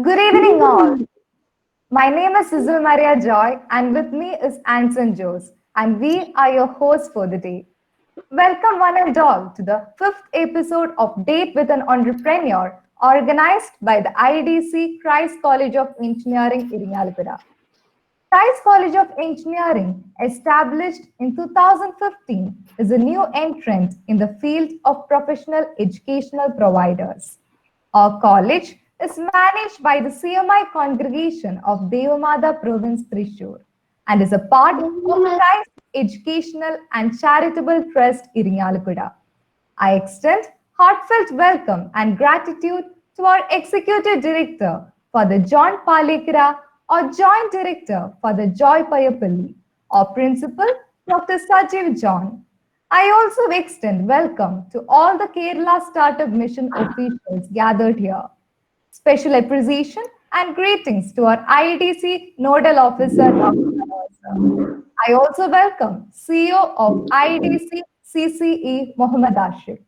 Good evening, all. My name is Sizzle Maria Joy, and with me is Anson Jose, and we are your hosts for the day. Welcome, one and all, to the fifth episode of Date with an Entrepreneur, organized by the IDC Christ College of Engineering, Iringalipura. Christ College of Engineering, established in 2015, is a new entrant in the field of professional educational providers. Our college is managed by the CMI congregation of Devamada Province, Thrissur, and is a part of Christ Educational and Charitable Trust, Iringalipura. I extend heartfelt welcome and gratitude to our Executive Director, Father John Palekara, our Joint Director, Father Joy Payapalli, our Principal, Dr. Sajiv John. I also extend welcome to all the Kerala Startup Mission officials gathered here. Special appreciation and greetings to our IDC Nodal Officer, Dr. Nawaz. I also welcome CEO of IDC CCE, Mohammad Ashik.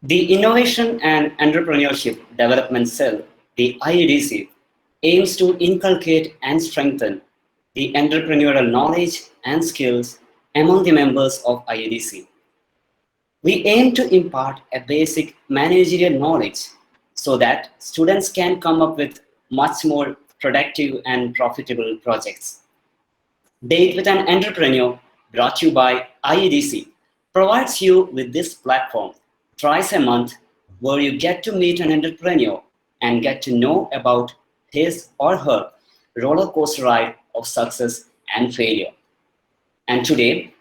The Innovation and Entrepreneurship Development Cell, the IEDC, aims to inculcate and strengthen the entrepreneurial knowledge and skills among the members of IEDC. We aim to impart a basic managerial knowledge so that students can come up with much more productive and profitable projects. Date with an Entrepreneur, brought to you by IEDC, provides you with this platform twice a month where you get to meet an entrepreneur and get to know about his or her roller coaster ride of success and failure. And today,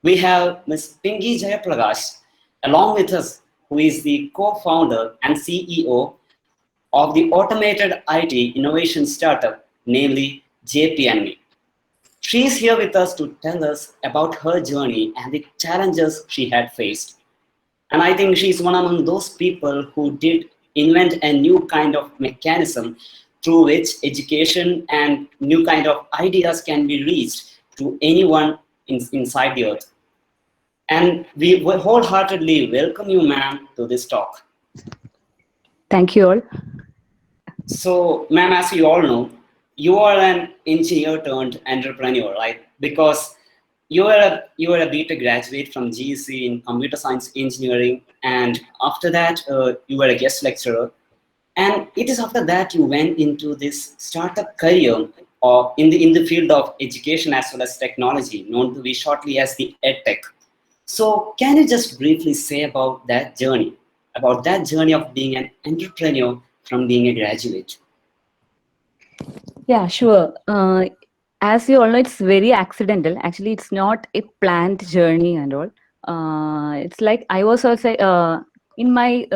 we have Ms. Pinky Jayaprakash along with us, who is the co-founder and CEO of the automated IT innovation startup, namely JPNE. She is here with us to tell us about her journey and the challenges she had faced. And I think she's one among those people who did invent a new kind of mechanism through which education and new kind of ideas can be reached to anyone inside the earth. And we wholeheartedly welcome you, ma'am, to this talk. Thank you all. So, ma'am, as you all know, you are an engineer turned entrepreneur, right? Because you are a BTech graduate from GEC in computer science engineering, and after that, you were a guest lecturer. And it is after that you went into this startup career in the field of education as well as technology, known to be shortly as the EdTech. So, can you just briefly say about that journey of being an entrepreneur from being a graduate? Yeah, sure. As you all know, it's very accidental. Actually, it's not a planned journey and all. It's like I was also in my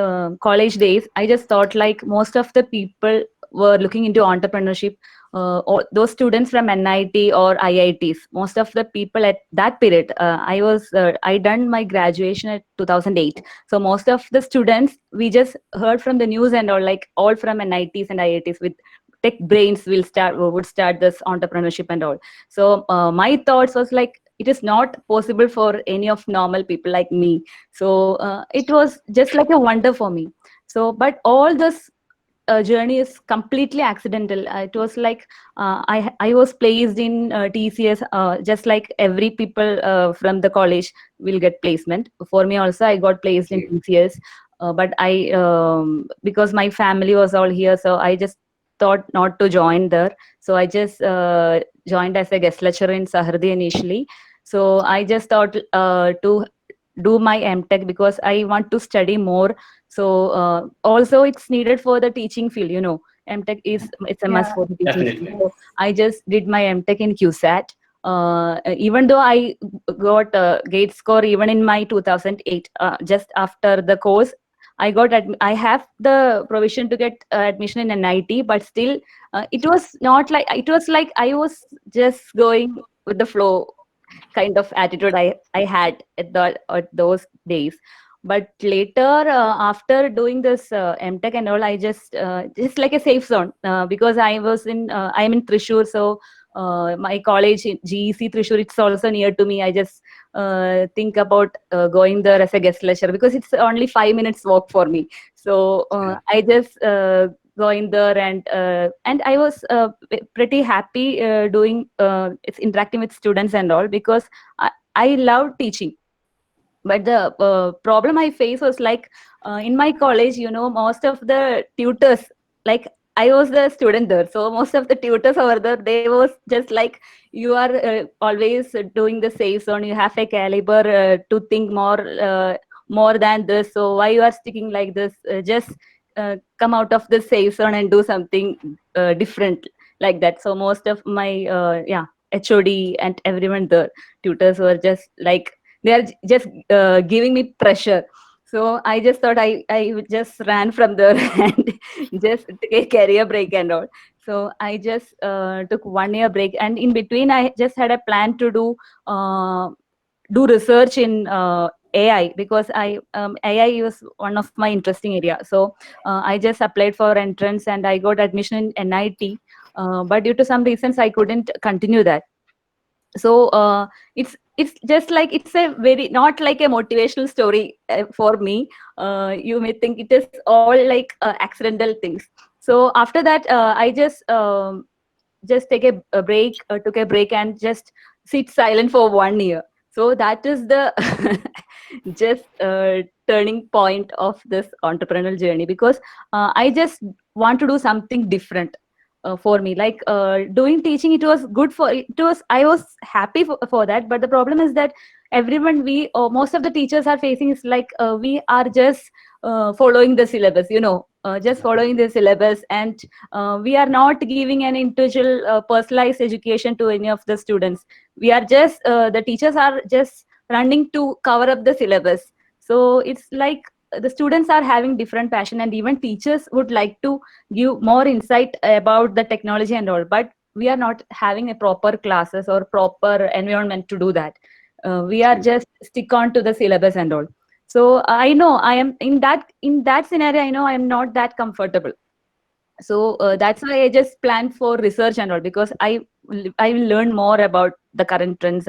college days. I just thought like most of the people were looking into entrepreneurship. Or those students from NIT or IITs. Most of the people at that period, I done my graduation at 2008. So most of the students we just heard from the news and all from NITs and IITs with tech brains would start this entrepreneurship and all. So my thoughts was like it is not possible for any of normal people like me. So it was just like a wonder for me. So but all this journey is completely accidental. It was like I was placed in TCS, just like every people from the college will get placement. For me also, I got placed in TCS, but I because my family was all here, so I just thought not to join there. So I just joined as a guest lecturer in Sahardi initially. So I just thought to do my MTech because I want to study more. So also it's needed for the teaching field, MTech it's a must for the teaching Definitely. field. So I just did my MTech in QSAT. Even though I got gate score even in my 2008, just after the course, I have the provision to get admission in NIT, but still it was not like, it was like I was just going with the flow kind of attitude I had at those days. But later, after doing this MTech and all, I just like a safe zone because I'm in Thrissur, so my college in GEC Thrissur, it's also near to me. I just think about going there as a guest lecturer because it's only 5 minutes walk for me. So I just going there, and I was pretty happy doing it's interacting with students and all, because I love teaching. But the problem I face was like, in my college, most of the tutors, like, I was the student there, so most of the tutors over there, they was just like, you are always doing the safe zone, you have a caliber to think more than this, so why you are sticking like this, just come out of the safe zone and do something different, like that. So most of my yeah, HOD and everyone there, tutors, were just like, they are just giving me pressure. So I just thought I just ran from there and just took a career break and all. So I just took 1 year break, and in between I just had a plan to uh, do research in AI, because AI was one of my interesting area. So I just applied for entrance and I got admission in NIT, but due to some reasons I couldn't continue that. So it's just like, it's a very, not like a motivational story for me. You may think it is all like accidental things. So after that, I just take a break, took a break and just sit silent for 1 year. So that is the just turning point of this entrepreneurial journey, because I just want to do something different for me. Like doing teaching, it was good for, it was, I was happy for that. But the problem is that everyone, we most of the teachers are facing is like, we are just following the syllabus, just following the syllabus, and we are not giving an individual personalized education to any of the students. We are just the teachers are just running to cover up the syllabus. So it's like the students are having different passion, and even teachers would like to give more insight about the technology and all, but we are not having a proper classes or proper environment to do that. We are just stick on to the syllabus and all. So I know I am in that scenario, I know I am not that comfortable. So that's why I just plan for research and all, because I will learn more about the current trends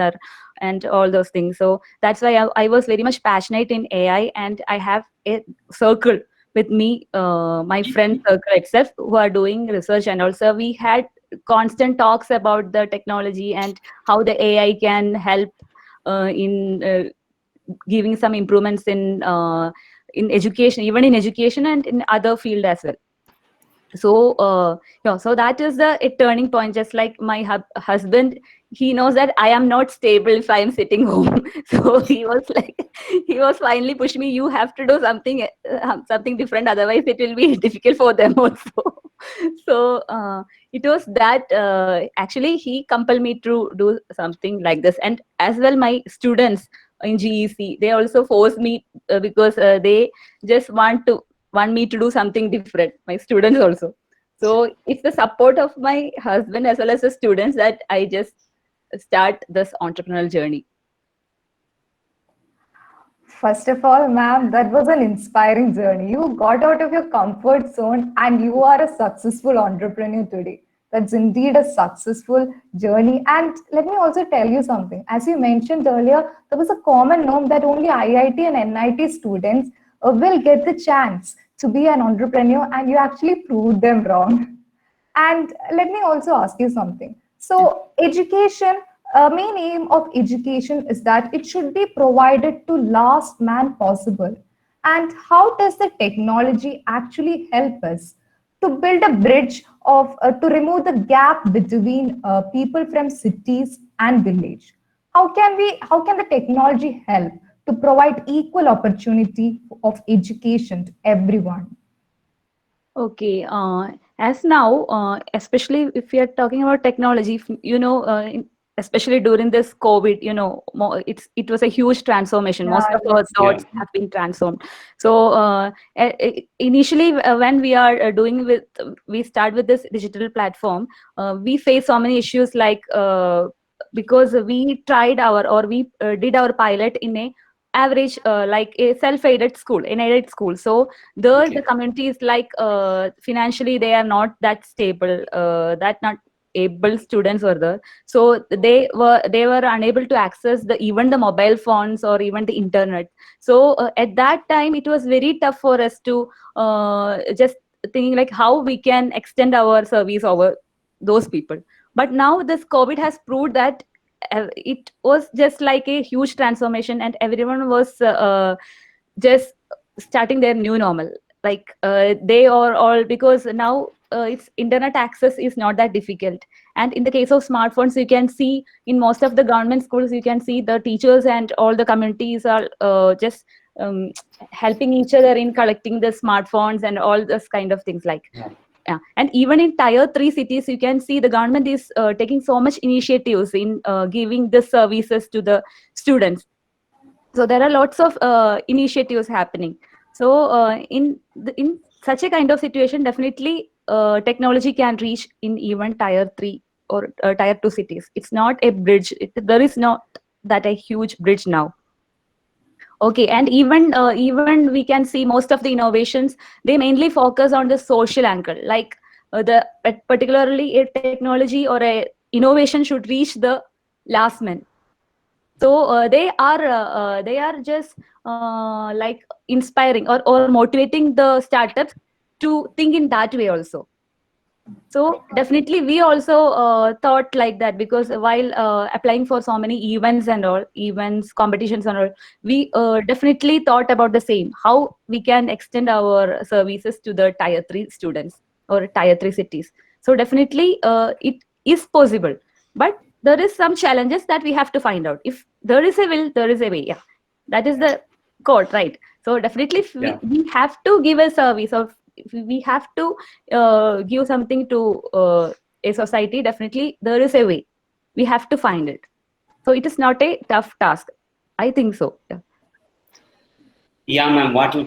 and all those things. So that's why I was very much passionate in AI, and I have a circle with me, my friend circle itself, who are doing research. And also we had constant talks about the technology and how the AI can help in giving some improvements in education, even in education and in other field as well. So yeah, so that is the a turning point. Just like my husband, he knows that I am not stable if I am sitting home. So he was like, he was finally pushing me, you have to do something different, otherwise it will be difficult for them also. So it was that actually he compelled me to do something like this. And as well, my students in GEC, they also force me, because they just want me to do something different, my students also. So it's the support of my husband as well as the students that I just start this entrepreneurial journey. First of all, ma'am, that was an inspiring journey. You got out of your comfort zone and you are a successful entrepreneur today. That's indeed a successful journey. And let me also tell you something. As you mentioned earlier, there was a common norm that only IIT and NIT students will get the chance to be an entrepreneur, and you actually proved them wrong. And let me also ask you something. So, education, main aim of education is that it should be provided to last man possible. And how does the technology actually help us to build a bridge of to remove the gap between people from cities and village? How can the technology help to provide equal opportunity of education to everyone? Okay. As now, especially if we are talking about technology, especially during this COVID, it was a huge transformation. Most Yeah, of our yes. Yeah. thoughts have been transformed. So initially, when we are we start with this digital platform, we face so many issues, like because we tried our, or we did our pilot in a average, like a self-aided school, an aided school. So there Okay. the community is like, financially they are not that stable, that not able students were there. So they were unable to access the even the mobile phones or even the internet. So at that time it was very tough for us to just thinking like how we can extend our service over those people. But now this COVID has proved that it was just like a huge transformation, and everyone was just starting their new normal. Like they are all, because now it's internet access is not that difficult. And in the case of smartphones, you can see in most of the government schools, you can see the teachers and all the communities are just um, helping each other in collecting the smartphones and all those kind of things. Like Yeah. yeah. And even in tier 3 cities, you can see the government is taking so much initiatives in giving the services to the students. So there are lots of initiatives happening. So in such a kind of situation, definitely technology can reach in even tier 3 or tier 2 cities. It's not a bridge. There is not that a huge bridge now. Okay, and even we can see most of the innovations, they mainly focus on the social angle. Like particularly a technology or a innovation should reach the last man. So they are just like inspiring or motivating the startups to think in that way also. So definitely we also thought like that, because while applying for so many events and all, events, competitions and all, we definitely thought about the same, how we can extend our services to the tier 3 students or tier 3 cities. So definitely it is possible, but there is some challenges that we have to find out. If there is a will, there is a way. Yeah, that is the code, right? So definitely if Yeah. we have to give a service, or if we have to give something to a society, definitely there is a way. We have to find it. So it is not a tough task. I think so. Yeah. Yeah, ma'am. What you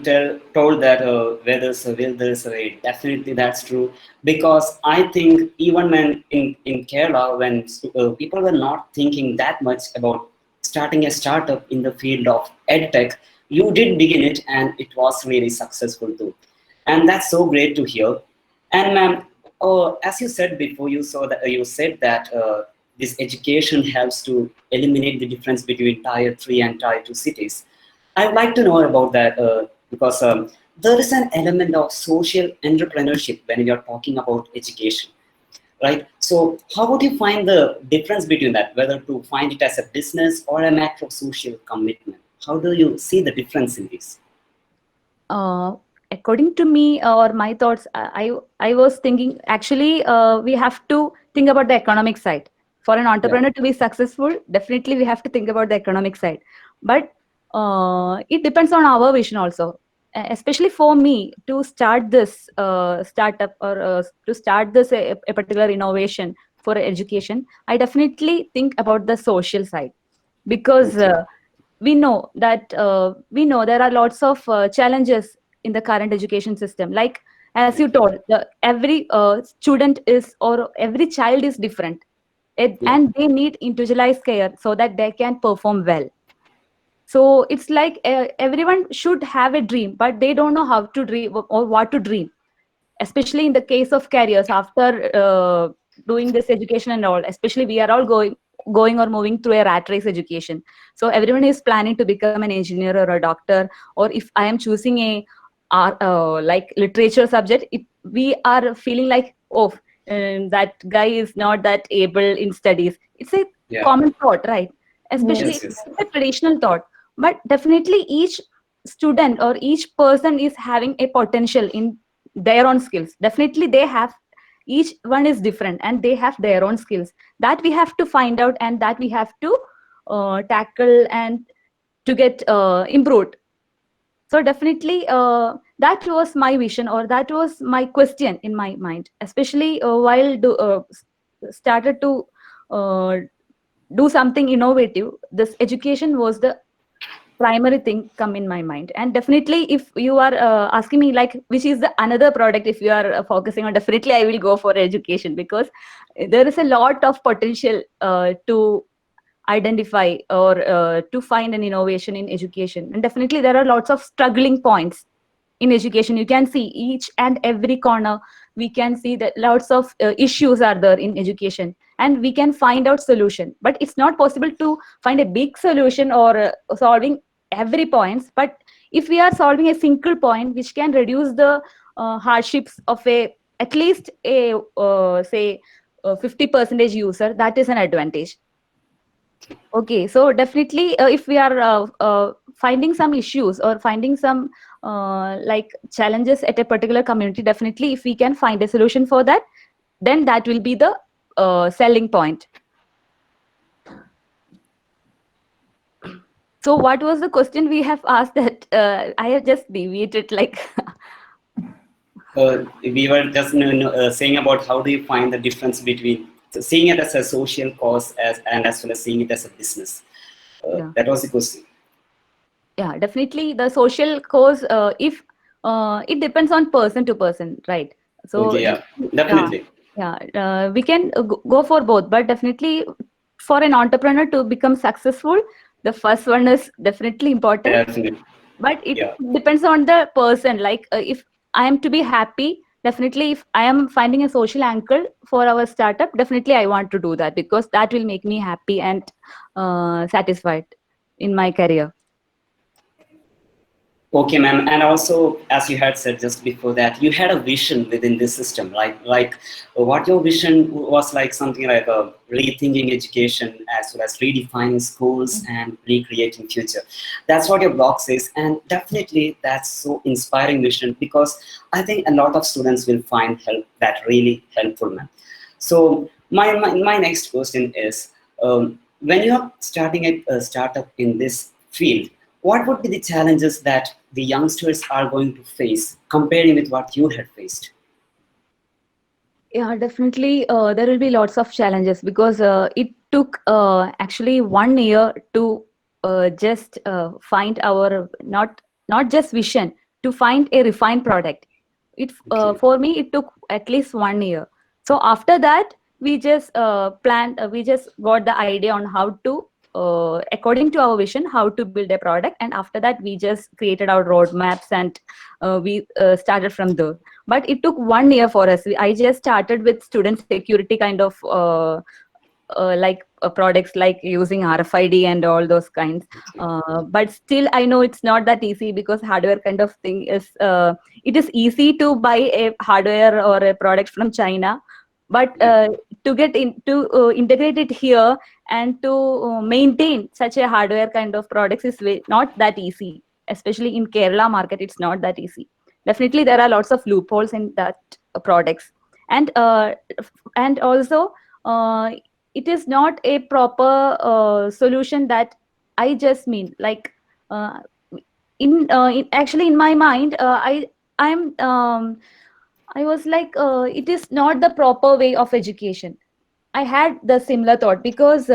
told that where there's a will, there's a way. Definitely, that's true. Because I think even when in Kerala, when people were not thinking that much about starting a startup in the field of edtech, you did begin it, and it was really successful too. And that's so great to hear. And ma'am, as you said before, you said that this education helps to eliminate the difference between tier 3 and tier 2 cities. I'd like to know about that because there is an element of social entrepreneurship when you're talking about education, right? So how would you find the difference between that, whether to find it as a business or a matter of social commitment? How do you see the difference in this? uh, According to me, or my thoughts, I was thinking actually we have to think about the economic side. For an Yeah, entrepreneur to be successful, definitely we have to think about the economic side. But it depends on our vision also. Especially for me to start this startup, or to start this a particular innovation for education, I definitely think about the social side. Because okay, we know there are lots of challenges in the current education system. Like as you okay, told, every student is, or every child is different. yeah, And they need individualized care so that they can perform well. So it's like everyone should have a dream, but they don't know how to dream or what to dream. Especially in the case of careers after doing this education and all. Especially we are all going or moving through a rat race education. So everyone is planning to become an engineer or a doctor. Or if I am choosing a like literature subject, we are feeling like, oh, that guy is not that able in studies. It's a yeah, common thought, right? Especially yes, yes, it's a traditional thought. But definitely each student or each person is having a potential in their own skills. Definitely they have, each one is different and they have their own skills that we have to find out, and that we have to tackle and to get improved. So definitely that was my vision, or that was my question in my mind, especially while started to uh, do something innovative. This education was the primary thing come in my mind. And definitely if you are asking me like which is the another product, if you are focusing on, definitely I will go for education, because there is a lot of potential to identify, or to find an innovation in education. And definitely there are lots of struggling points in education. You can see each and every corner, we can see that lots of issues are there in education, and we can find out solution. But it's not possible to find a big solution or solving every points. But if we are solving a single point which can reduce the hardships of a at least a say 50% user, that is an advantage. Okay, so definitely, if we are finding some issues or finding some like challenges at a particular community, definitely, if we can find a solution for that, then that will be the selling point. So, what was the question we have asked that I have just deviated like? We were just saying about how do you find the difference between seeing it as a social cause and as well as seeing it as a business. Yeah. That was the question. Yeah, definitely the social cause. If it depends on person to person, right? So Okay, yeah, yeah, definitely. we can go for both, but definitely for an entrepreneur to become successful, the first one is definitely important. Definitely. But it Yeah. depends on the person. Like if I am to be happy, definitely if I am finding a social angle for our startup, definitely I want to do that because that will make me happy and satisfied in my career. Okay, ma'am. And also, as you had said just before that, you had a vision within this system, what your vision was like something like rethinking education as well as redefining schools and recreating future. That's what your blog says, and definitely that's so inspiring vision because I think a lot of students will find that really helpful, ma'am. So my next question is, when you are starting a startup in this field, what would be the challenges that the youngsters are going to face comparing with what you had faced? Yeah, definitely. There will be lots of challenges because it took actually 1 year to just find our not just vision, to find a refined product. It Okay. for me it took at least 1 year. So after that, we just planned. We just got the idea on how to. According to our vision, how to build a product, and after that, we just created our roadmaps and we started from there. But it took 1 year for us. I just started with student security kind of like products, like using RFID and all those kinds. But still, I know it's not that easy because hardware kind of thing is. It is easy to buy a hardware or a product from China, but to get in to integrate it here and to maintain such a hardware kind of products is not that easy. Especially in Kerala market, it's not that easy. Definitely, there are lots of loopholes in that products, and also uh, it is not a proper solution that I just mean like uh, actually in my mind I'm I was like it is not the proper way of education. I had the similar thought because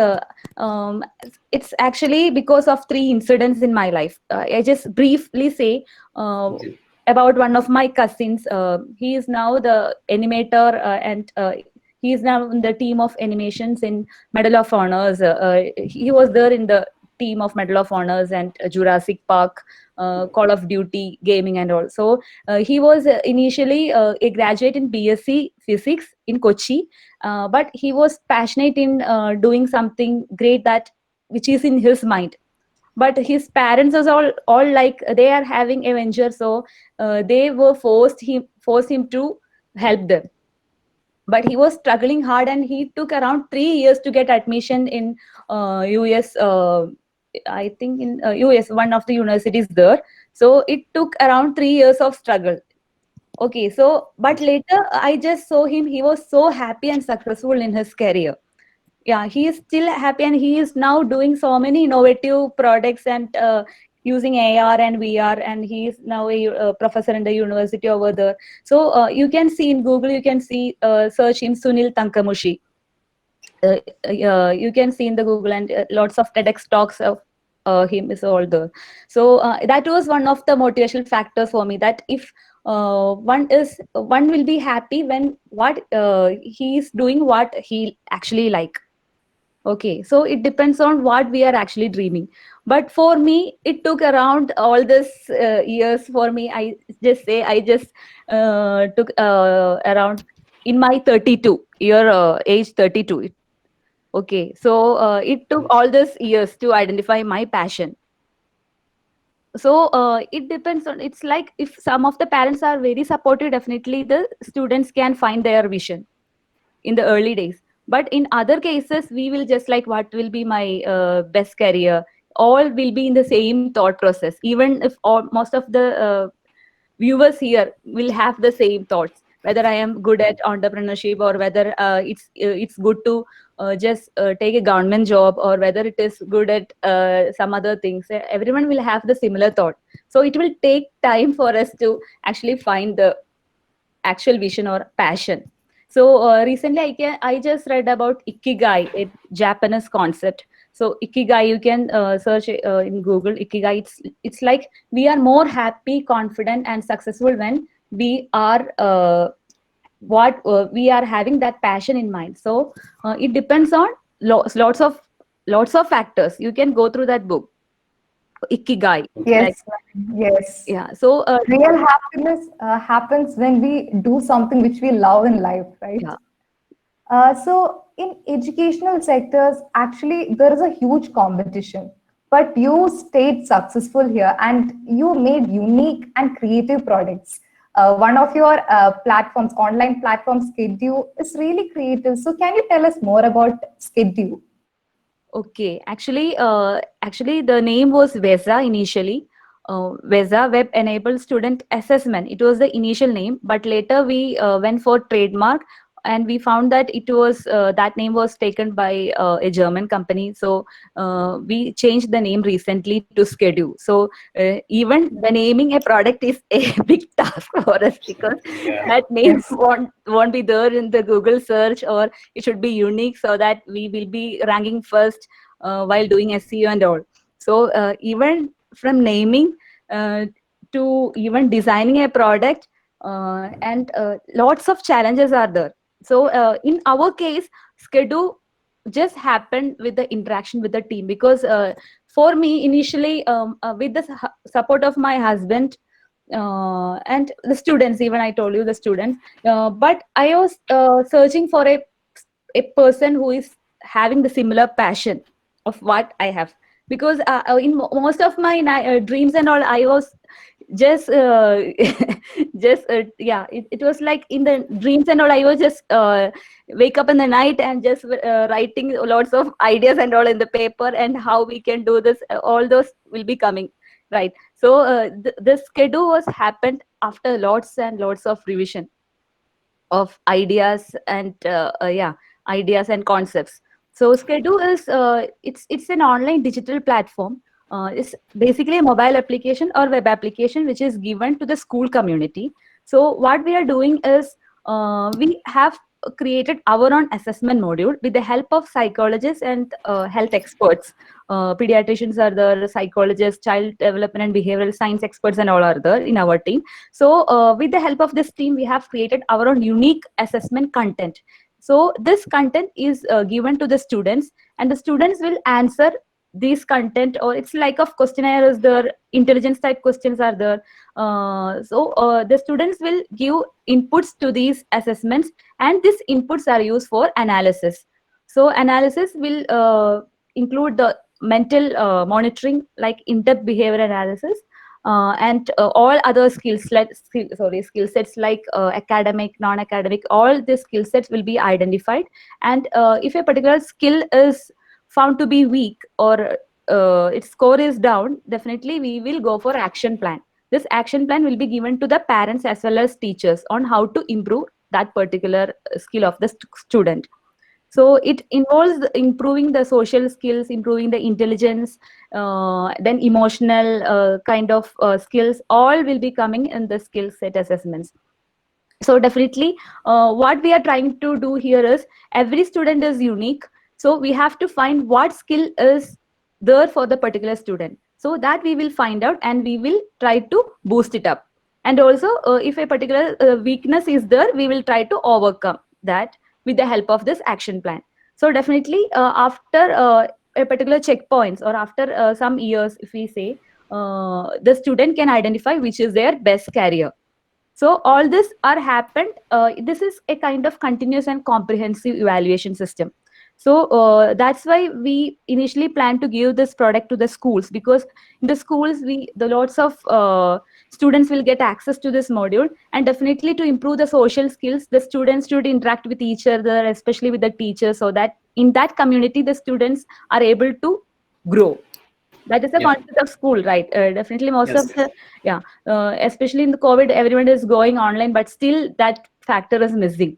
um, it's actually because of three incidents in my life. I just briefly say uh, Okay. about one of my cousins. He is now the animator and he is now in the team of animations in Medal of Honors. He was there in the team of Medal of Honors and Jurassic Park, Call of Duty, gaming, and all. So he was initially a graduate in BSc Physics in Kochi, but he was passionate in doing something great that which is in his mind. But his parents was all like they are having a venture, so they were forced him to help them. But he was struggling hard, and he took around 3 years to get admission in US. I think in US, one of the universities there. So it took around 3 years of struggle. Okay, so but later I just saw him. He was so happy and successful in his career. Yeah, he is still happy, and he is now doing so many innovative products and using AR and VR, and he is now a professor in the university over there. So you can see in Google, you can see search him Sunil Tankamushi. You can see in the Google, and lots of TEDx talks of him is all there. So that was one of the motivational factors for me, that if one will be happy when what he is doing what he actually like. Okay, so it depends on what we are actually dreaming. But for me, it took around all this years for me. I just took around in my 32 year age 32. Okay, so it took all these years to identify my passion. So it depends on, it's like if some of the parents are very supportive, definitely the students can find their vision in the early days. But in other cases, we will just like, what will be my best career, all will be in the same thought process, even if all, most of the viewers here will have the same thoughts, whether I am good at entrepreneurship, or whether it's good to just take a government job, or whether it is good at some other things. Everyone will have the similar thought. So it will take time for us to actually find the actual vision or passion. So recently, I just read about ikigai, a Japanese concept. So ikigai, you can search in Google ikigai. It's like we are more happy, confident, and successful when we are what we are having that passion in mind. So it depends on lots of factors. You can go through that book, ikigai. Like, Yes, yes. yeah. So Real happiness happens when we do something which we love in life, right? yeah. So in educational sectors, actually, there is a huge competition. But you stayed successful here and you made unique and creative products. One of your platforms, online platform, Schedule, is really creative. So can you tell us more about Schedule? Okay, actually, the name was VESA initially. VESA, Web Enabled Student Assessment. It was the initial name, but later we went for trademark, and we found that it was that name was taken by a German company. So we changed the name recently to Schedule. So even the naming a product is a big task for us, because Yeah. that name Yes. won't be there in the Google search, or it should be unique so that we will be ranking first while doing SEO and all. So even from naming to even designing a product, and lots of challenges are there. So in our case, Schedule just happened with the interaction with the team, because for me initially, with the support of my husband and the students, even I told you the students, but I was searching for a person who is having the similar passion of what I have. Because in most of my dreams and all, I was just just yeah, it was like in the dreams and all, I was just wake up in the night and just writing lots of ideas and all in the paper, and how we can do this, all those will be coming, right? So the schedule was happened after lots and lots of revision of ideas and yeah, ideas and concepts. So Schedule is it's an online digital platform. It's basically a mobile application or web application which is given to the school community. So what we are doing is we have created our own assessment module with the help of psychologists and health experts. Pediatricians are there, psychologists, child development and behavioral science experts, and all are there in our team. So with the help of this team, we have created our own unique assessment content. So this content is given to the students, and the students will answer these content, or it's like of questionnaire is there, intelligence type questions are there. So the students will give inputs to these assessments, and these inputs are used for analysis. So analysis will include the mental monitoring, like in-depth behavior analysis, and all other skill sets like academic, non-academic, all the skill sets will be identified. And if a particular skill is found to be weak, or its score is down, definitely we will go for action plan. This action plan will be given to the parents as well as teachers on how to improve that particular skill of the student. So it involves improving the social skills, improving the intelligence, then emotional kind of skills, all will be coming in the skill set assessments. So definitely what we are trying to do here is, every student is unique, so we have to find what skill is there for the particular student, so that we will find out and we will try to boost it up. And also if a particular weakness is there, we will try to overcome that with the help of this action plan. So definitely after a particular checkpoints, or after some years, if we say, the student can identify which is their best career. So all this are happened. This is a kind of continuous and comprehensive evaluation system. So that's why we initially plan to give this product to the schools, because in the schools the lots of students will get access to this module. And definitely to improve the social skills, the students should interact with each other, especially with the teachers, so that in that community the students are able to grow. That is the Yeah. concept of school, right? Definitely most Yes. of the, yeah, especially in the COVID, everyone is going online, but still that factor is missing.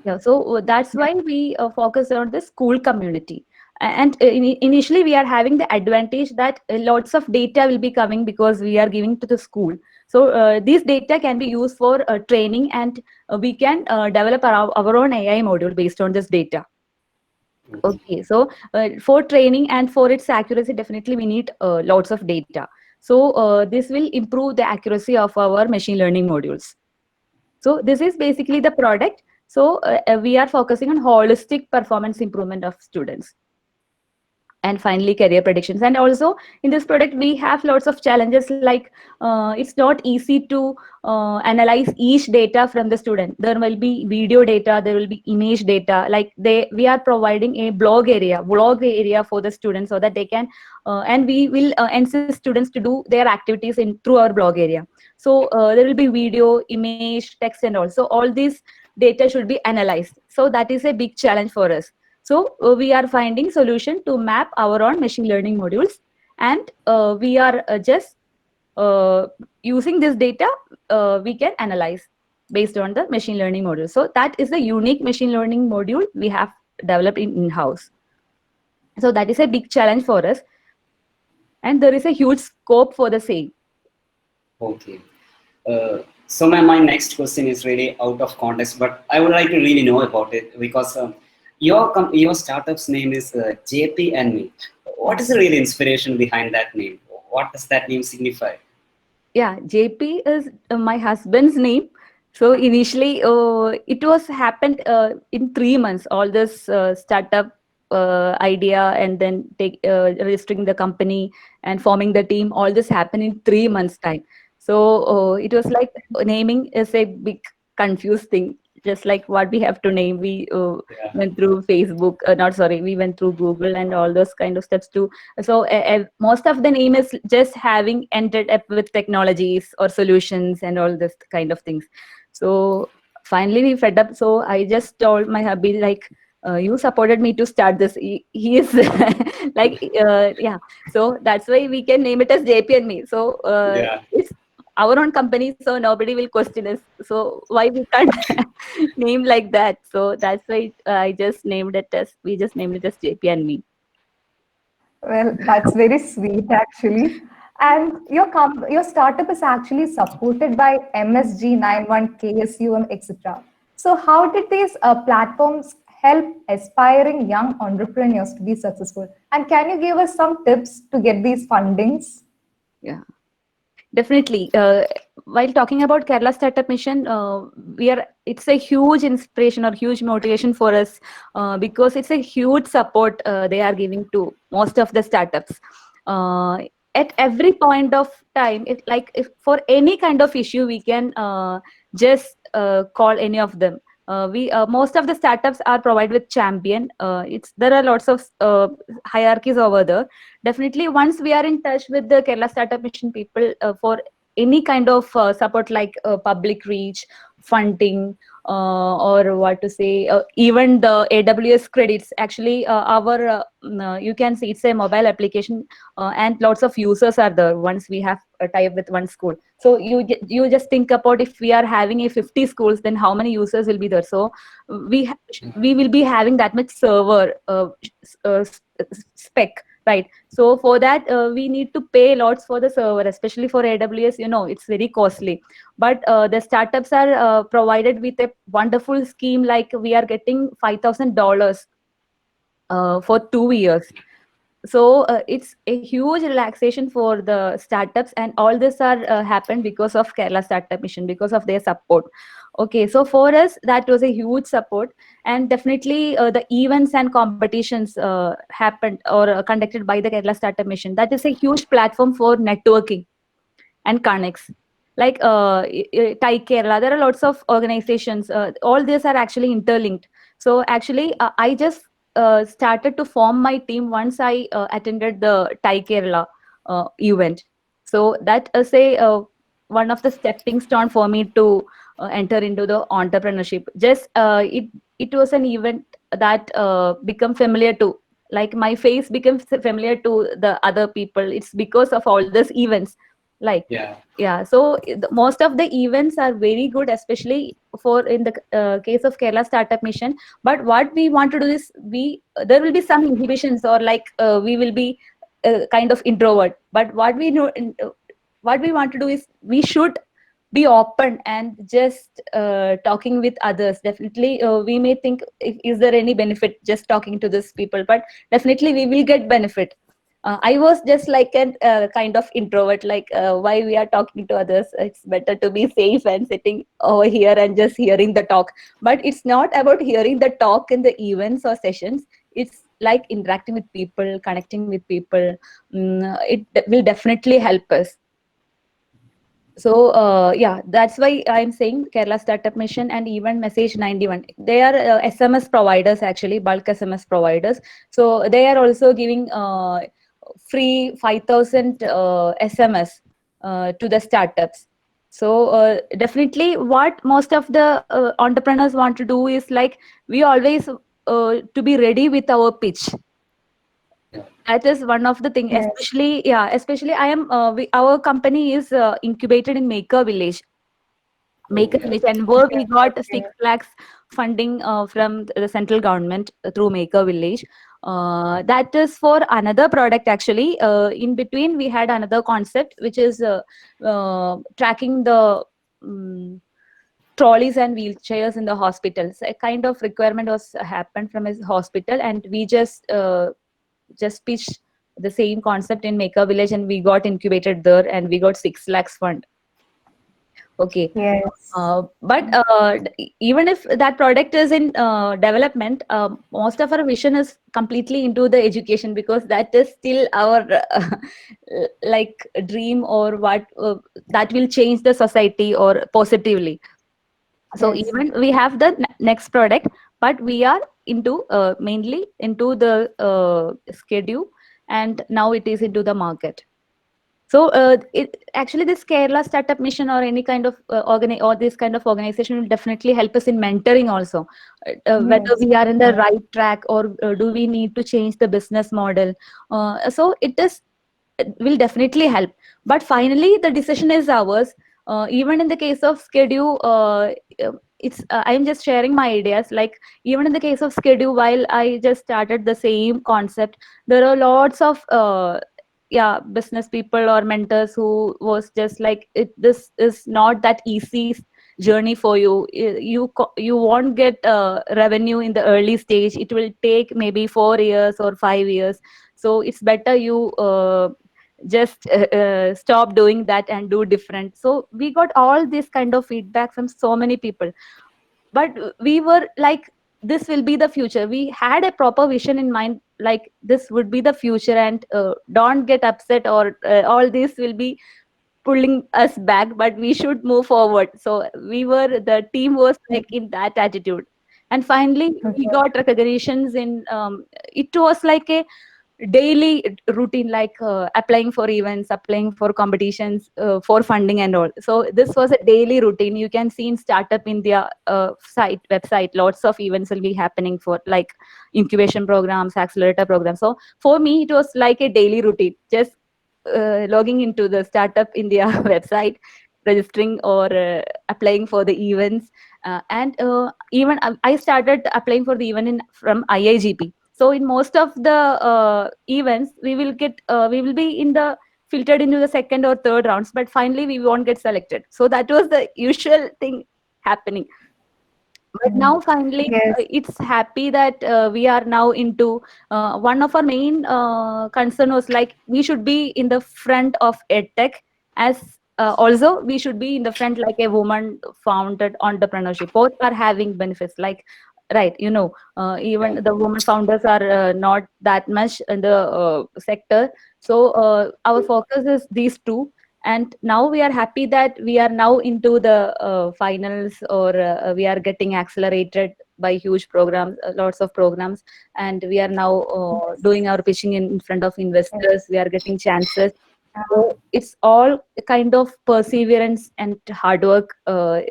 Yeah, so that's why we focus on the school community. And initially, we are having the advantage that lots of data will be coming because we are giving to the school. So these data can be used for training, and we can develop our own AI module based on this data. Okay. Okay, so for training and for its accuracy, definitely we need lots of data. So this will improve the accuracy of our machine learning modules. So this is basically the product. So we are focusing on holistic performance improvement of students. And finally, career predictions. And also in this product, we have lots of challenges, like it's not easy to analyze each data from the student. There will be video data, there will be image data. Like we are providing a blog area for the students, so that they can, and we will insist students to do their activities in through our blog area. So there will be video, image, text, and also all these data should be analyzed. So that is a big challenge for us. So we are finding solution to map our own machine learning modules, and we are just using this data. We can analyze based on the machine learning module. So that is the unique machine learning module we have developed in-house. So that is a big challenge for us, and there is a huge scope for the same. Okay. So my next question is really out of context, but I would like to really know about it because your startup's name is JP and Me. What is the real inspiration behind that name? What does that name signify? Yeah, JP is my husband's name. So initially, it was happened in 3 months. All this startup idea, and then registering the company and forming the team. All this happened in 3 months' time. So it was like naming is a big confused thing. Just like what we have to name, we Yeah. went through Facebook. Not sorry, we went through Google and all those kind of steps too. So most of the name is just having ended up with technologies or solutions and all this kind of things. So finally we fed up. So I just told my hubby, like, you supported me to start this. He is like, yeah. So that's why we can name it as JP and Me. So Yeah. it's our own company, so nobody will question us. So why we can't name like that? So that's why we just named it as JP and Me. Well, that's very sweet actually. And your startup is actually supported by MSG 91, KSUM, etc. So how did these platforms help aspiring young entrepreneurs to be successful? And can you give us some tips to get these fundings? Yeah. Definitely. While talking about Kerala Startup Mission, it's a huge inspiration or huge motivation for us, because it's a huge support they are giving to most of the startups. Uh, at every point of time, if for any kind of issue, we can just call any of them. We Most of the startups are provided with champion. There are lots of hierarchies over there. Definitely, once we are in touch with the Kerala Startup Mission people for any kind of support, like public reach, funding, or what to say, even the AWS credits. Actually, you can see it's a mobile application, and lots of users are there once we have a tie-up with one school. So you just think about, if we are having a 50 schools, then how many users will be there? So we will be having that much server spec, right? So for that, we need to pay lots for the server, especially for AWS. It's very costly. But the startups are provided with a wonderful scheme, like we are getting $5,000 for 2 years. So it's a huge relaxation for the startups, and all this are happened because of Kerala Startup Mission, because of their support. Okay, so for us that was a huge support. And definitely the events and competitions happened or conducted by the Kerala Startup Mission. That is a huge platform for networking and connects, like Tai Kerala. There are lots of organizations. All these are actually interlinked. So actually, I just started to form my team once I attended the Thai Kerala event. So that is a one of the stepping stone for me to enter into the entrepreneurship. Just it was an event that become familiar to, like my face becomes familiar to the other people. It's because of all these events, like Yeah. yeah. So most of the events are very good, especially for in the case of Kerala Startup Mission. But what we want to do is, we there will be some inhibitions, or like we will be kind of introvert. But what we know, what we want to do is, we should be open and just talking with others. Definitely we may think, is there any benefit just talking to these people, but definitely we will get benefit. I was just like an kind of introvert, like why we are talking to others, it's better to be safe and sitting over here and just hearing the talk. But it's not about hearing the talk in the events or sessions. It's like interacting with people, connecting with people. It will definitely help us. So yeah, that's why I'm saying Kerala Startup Mission and even Message 91. They are SMS providers, actually, bulk SMS providers. So they are also giving free 5,000 SMS to the startups. So definitely, what most of the entrepreneurs want to do is, like, we always to be ready with our pitch. That is one of the thing, Yes. especially, yeah, especially I am our company is incubated in Maker Village. Oh, Maker yeah. Village, and where we got Okay. 6 lakhs funding from the central government through Maker Village. That is for another product, actually. In between, we had another concept, which is tracking the um, trolleys and wheelchairs in the hospitals. A kind of requirement was happened from a hospital, and we just pitched the same concept in Maker Village, and we got incubated there, and we got 6 lakhs fund. Okay. Yes. But even if that product is in development, most of our vision is completely into the education, because that is still our like dream, or what that will change the society or positively. So Yes. even we have the next product, but we are into mainly into the schedule, and now it is into the market. So actually, this Kerala Startup Mission, or any kind of or this kind of organization, will definitely help us in mentoring also, whether Yes. we are in the right track, or do we need to change the business model. So it will definitely help. But finally, the decision is ours. Even in the case of schedule, it's I'm just sharing my ideas. Like, even in the case of schedule, while I just started the same concept, there are lots of yeah, business people or mentors who was just like, this is not that easy journey for you. You won't get revenue in the early stage. It will take maybe 4 years or 5 years. So it's better you just stop doing that and do different. So we got all this kind of feedback from so many people. But we were like, this will be the future. We had a proper vision in mind, like this would be the future, and don't get upset, or all this will be pulling us back, but we should move forward. So the team was like in that attitude. And finally we Okay. got recognitions in it was like a daily routine, like applying for events, applying for competitions, for funding and all. So this was a daily routine. You can see in Startup India website, lots of events will be happening for, like, incubation programs, accelerator programs. So for me, it was like a daily routine, just logging into the Startup India website, registering, or applying for the events. And even I started applying for the event from IIGP. So in most of the events, we will be in the filtered into the second or third rounds, but finally we won't get selected. So that was the usual thing happening. But now finally Yes. it's happy that we are now into one of our main concern was, like, we should be in the front of edtech, as also we should be in the front like a woman founded entrepreneurship. Both are having benefits, like, right, Yeah. even the women founders are not that much in the sector. So our focus is these two. And now we are happy that we are now into the finals, or we are getting accelerated by huge programs, lots of programs, and we are now doing our pitching in front of investors. We are getting chances. So it's all a kind of perseverance and hard work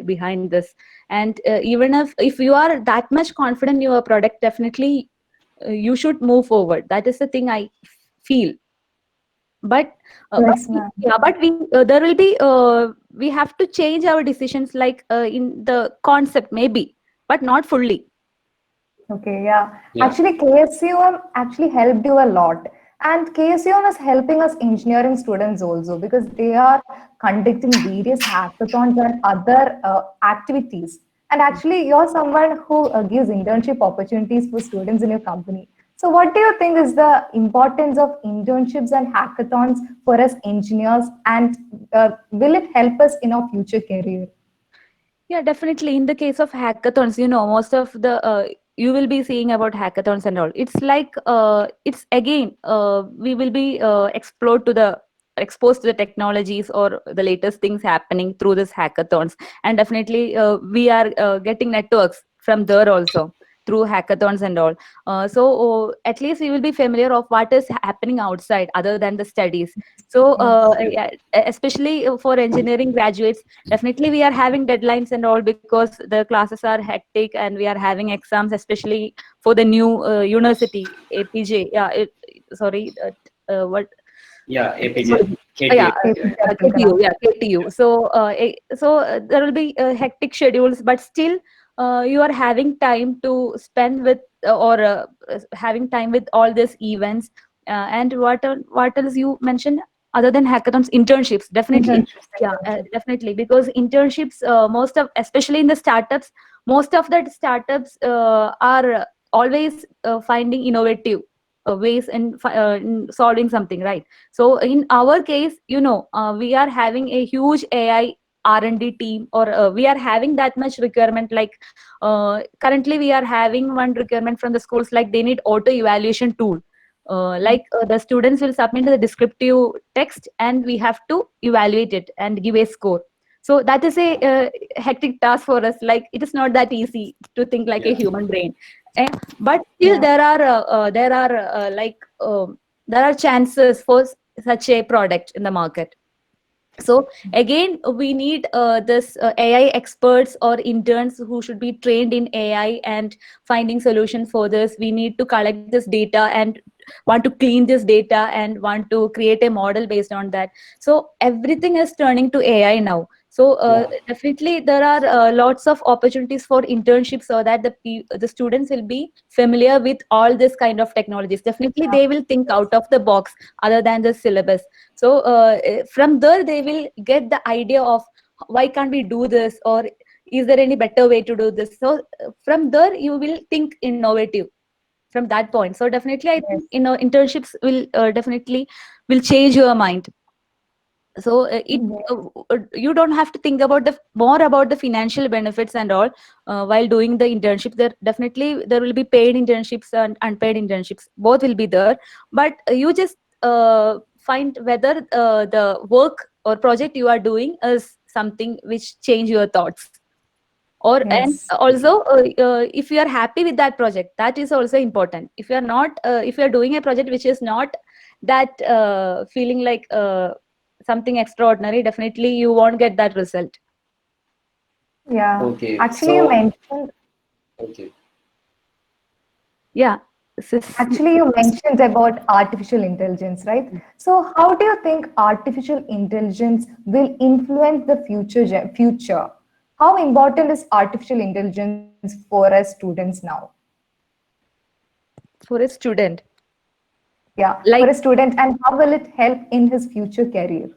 behind this. And even if you are that much confident in your product, definitely you should move forward. That is the thing I feel. But Yes, ma'am. yeah, but we there will be we have to change our decisions, like in the concept maybe, but not fully. Okay, yeah. Yeah. Actually, KSUM actually helped you a lot. And KSUM is helping us engineering students also because they are conducting various hackathons and other activities. And actually, you're someone who gives internship opportunities for students in your company. So, what do you think is the importance of internships and hackathons for us engineers? And will it help us in our future career? Yeah, definitely. In the case of hackathons, you know, most of the you will be seeing about hackathons and all. It's like it's again we will be explored to the exposed to the technologies or the latest things happening through this hackathons, and definitely we are getting networks from there also through hackathons and all. So at least we will be familiar of what is happening outside other than the studies. So Yes. yeah, especially for engineering graduates, definitely we are having deadlines and all because the classes are hectic and we are having exams, especially for the new university APJ. Yeah, sorry, what? Yeah, APJ, Sorry. Yeah, KTU. Yeah, yeah. Abdul KTU. Kalam. Yeah, KTU. So, there will be hectic schedules, but still, you are having time to spend with or having time with all these events. And what else you mentioned other than hackathons? Internships, definitely. Internships, Yeah, internship. definitely, because internships, most of, especially in the startups, most of the startups are always finding innovative ways in solving something, right? So in our case, you know, we are having a huge AI R&D team, or we are having that much requirement. Like currently, we are having one requirement from the schools, like they need auto evaluation tool. The students will submit the descriptive text, and we have to evaluate it and give a score. So that is a hectic task for us. Like it is not that easy to think like a Yeah. human brain. Eh, but still, Yeah. there are chances for such a product in the market. So again, we need this AI experts or interns who should be trained in AI and finding solutions for this. We need to collect this data and want to clean this data and want to create a model based on that. So everything is turning to AI now. So Yeah. definitely there are lots of opportunities for internships, so that the students will be familiar with all this kind of technologies. Definitely they will think out of the box other than the syllabus. So from there they will get the idea of why can't we do this, or is there any better way to do this. So from there you will think innovative from that point. So definitely I Yes. think, you know, internships will definitely will change your mind. So it Yes. you don't have to think about the more about the financial benefits and all while doing the internship. There definitely there will be paid internships and unpaid internships, both will be there. But you just find whether the work or project you are doing is something which change your thoughts. Or and Yes. also if you are happy with that project, that is also important. If you are not if you are doing a project which is not that feeling like something extraordinary, definitely you won't get that result. Yeah. Okay. Actually, you So, mentioned okay. Yeah, sis. Actually, you mentioned about artificial intelligence, right? So, how do you think artificial intelligence will influence the future? How important is artificial intelligence for us students now? For a student, Yeah, for like, a student, and how will it help in his future career?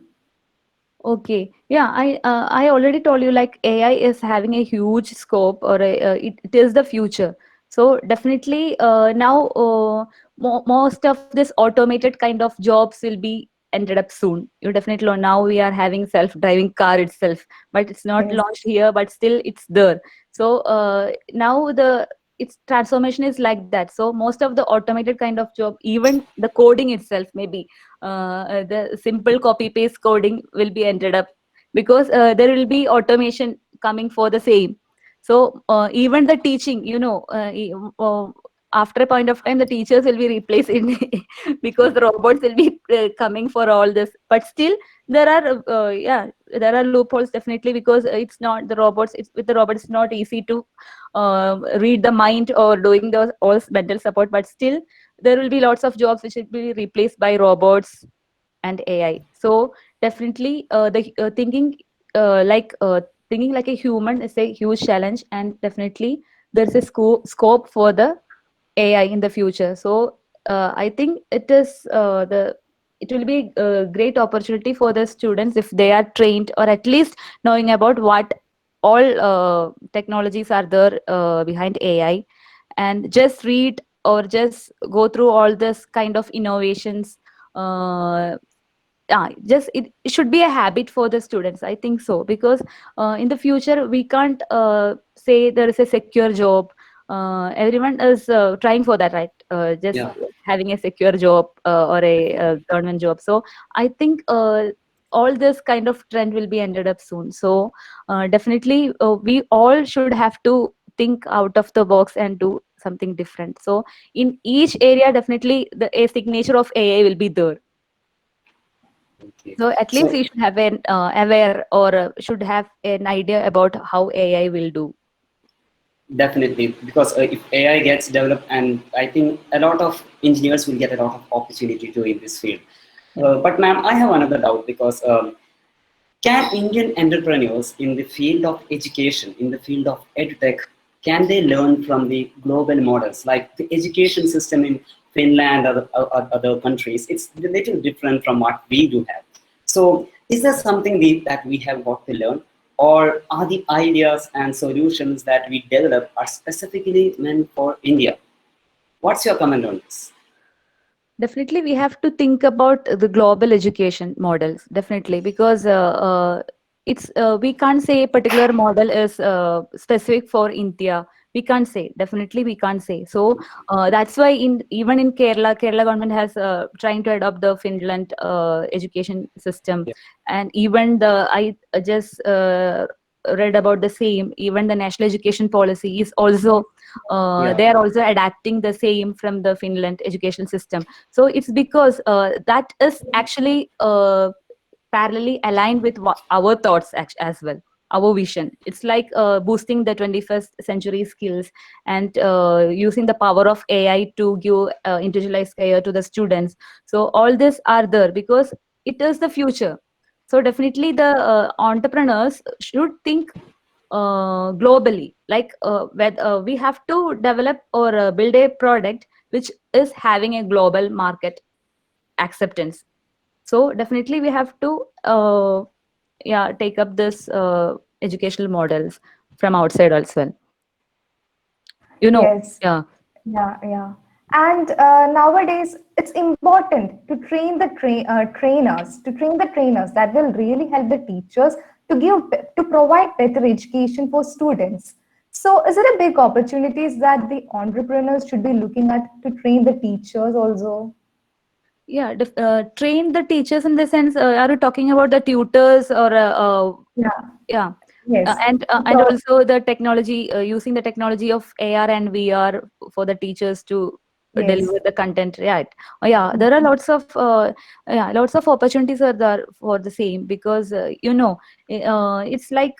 okay, yeah, I already told you, like AI is having a huge scope, or it is the future. So definitely now most of this automated kind of jobs will be ended up soon. You definitely know now we are having self-driving car itself, but it's not Yes. launched here, but still it's there. So now the its transformation is like that. So most of the automated kind of job, even the coding itself, maybe the simple copy paste coding will be ended up, because there will be automation coming for the same. So even the teaching, after a point of time, the teachers will be replaced in because the robots will be coming for all this. But still, there are there are loopholes definitely, because it's not the robots. It's with the robots, it's not easy to read the mind or doing the all mental support. But still, there will be lots of jobs which will be replaced by robots and AI. So definitely, the thinking like a human is a huge challenge, and definitely there's a scope for the AI in the future. So I think it will be a great opportunity for the students if they are trained, or at least knowing about what all technologies are there behind AI, and just read or just go through all this kind of innovations. Just it should be a habit for the students, I think so, because in the future we can't say there is a secure job. Everyone is trying for that, right? Just Yeah, having a secure job or a, government job. So I think all this kind of trend will be ended up soon. So definitely we all should have to think out of the box and do something different. So in each area, definitely the a signature of AI will be there. okay. So at least So we should have an aware, or should have an idea about how AI will do. definitely, because if AI gets developed, and I think a lot of engineers will get a lot of opportunity to in this field. Yeah. But ma'am, I have another doubt, because can Indian entrepreneurs in the field of education, in the field of edtech, can they learn from the global models? Like the education system in Finland or other countries, it's a little different from what we do have. So is there something that we have got to learn? Or are the ideas and solutions that we develop are specifically meant for India? What's your comment on this? Definitely, we have to think about the global education models. Definitely, because it's we can't say a particular model is specific for India. We can't say. Definitely, we can't say. So that's why in even in Kerala government has trying to adopt the Finland education system, Yeah, and even the I just read about the same. Even the national education policy is also yeah, they are also adapting the same from the Finland education system. So it's because that is actually parallelly aligned with our thoughts as well, our vision. It's like boosting the 21st century skills, and using the power of AI to give individualized care to the students. So all this are there because it is the future. So definitely the entrepreneurs should think globally, like we have to develop or build a product which is having a global market acceptance. So definitely we have to take up this educational models from outside as well, you know. Yes. Yeah. Yeah, yeah. And nowadays, it's important to train the trainers that will really help the teachers to provide better education for students. So, is it a big opportunities that the entrepreneurs should be looking at to train the teachers also? Yeah, train the teachers in the sense, are you talking about the tutors or Yeah. yeah. Yes. And So, also the technology, using the technology of AR and VR for the teachers to yes. deliver the content, right? Yeah, there are lots of opportunities are there for the same, because it's like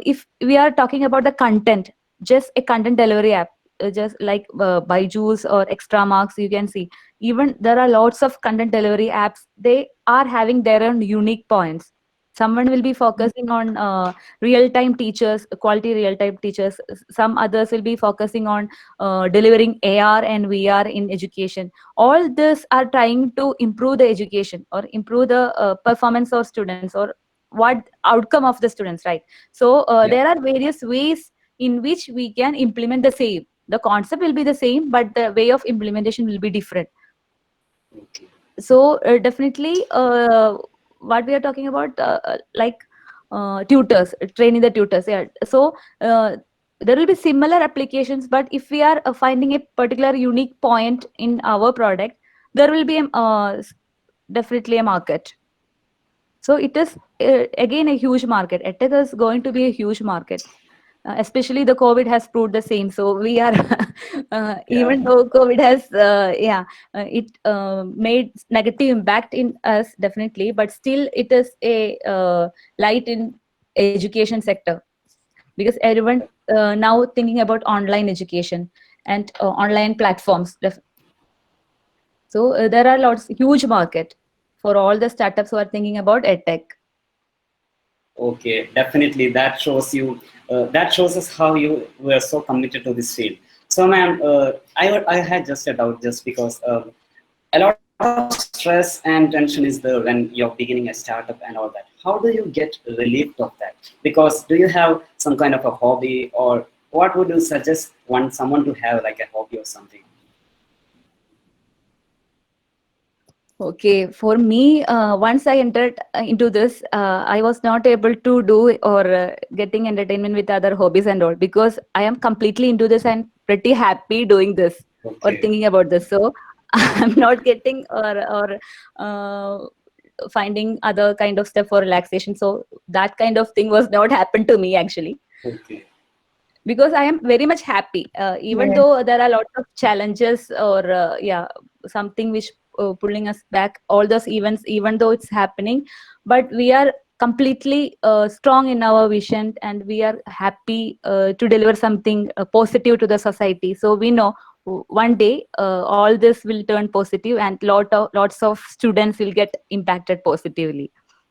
if we are talking about the content, just a content delivery app, just like Byju's or Extra Marks, you can see even there are lots of content delivery apps. They are having their own unique points. Someone will be focusing on real time teachers, quality real time teachers. Some others will be focusing on delivering AR and VR in education. All this are trying to improve the education or improve the performance of students, or what outcome of the students, right? So yeah. there are various ways in which we can implement the same. The concept will be the same, but the way of implementation will be different. Okay. So definitely what we are talking about, like tutors, training the tutors, yeah. So there will be similar applications, but if we are finding a particular unique point in our product, there will be definitely a market. So it is again a huge market. EdTech is going to be a huge market. especially the COVID has proved the same. So we are, Yeah. even though COVID has, it made negative impact in us definitely, but still it is a light in education sector, because everyone now thinking about online education and online platforms. So there are lots huge market for all the startups who are thinking about edtech. Okay, definitely. That shows you. That shows us how you were so committed to this field. So, ma'am, I had just a doubt, just because a lot of stress and tension is there when you're beginning a startup and all that. How do you get relieved of that? Because do you have some kind of a hobby, or what would you suggest one someone to have, like a hobby or something? Okay, for me, once I entered into this, I was not able to do or getting entertainment with other hobbies and all, because I am completely into this and pretty happy doing this or Okay. thinking about this. So I'm not getting or uh, finding other kind of stuff for relaxation. So that kind of thing was not happened to me actually, Okay. because I am very much happy, even Yes. though there are lots of challenges or something which pulling us back. All those events, even though it's happening, but we are completely strong in our vision, and we are happy to deliver something positive to the society. So we know one day all this will turn positive, and lots of students will get impacted positively.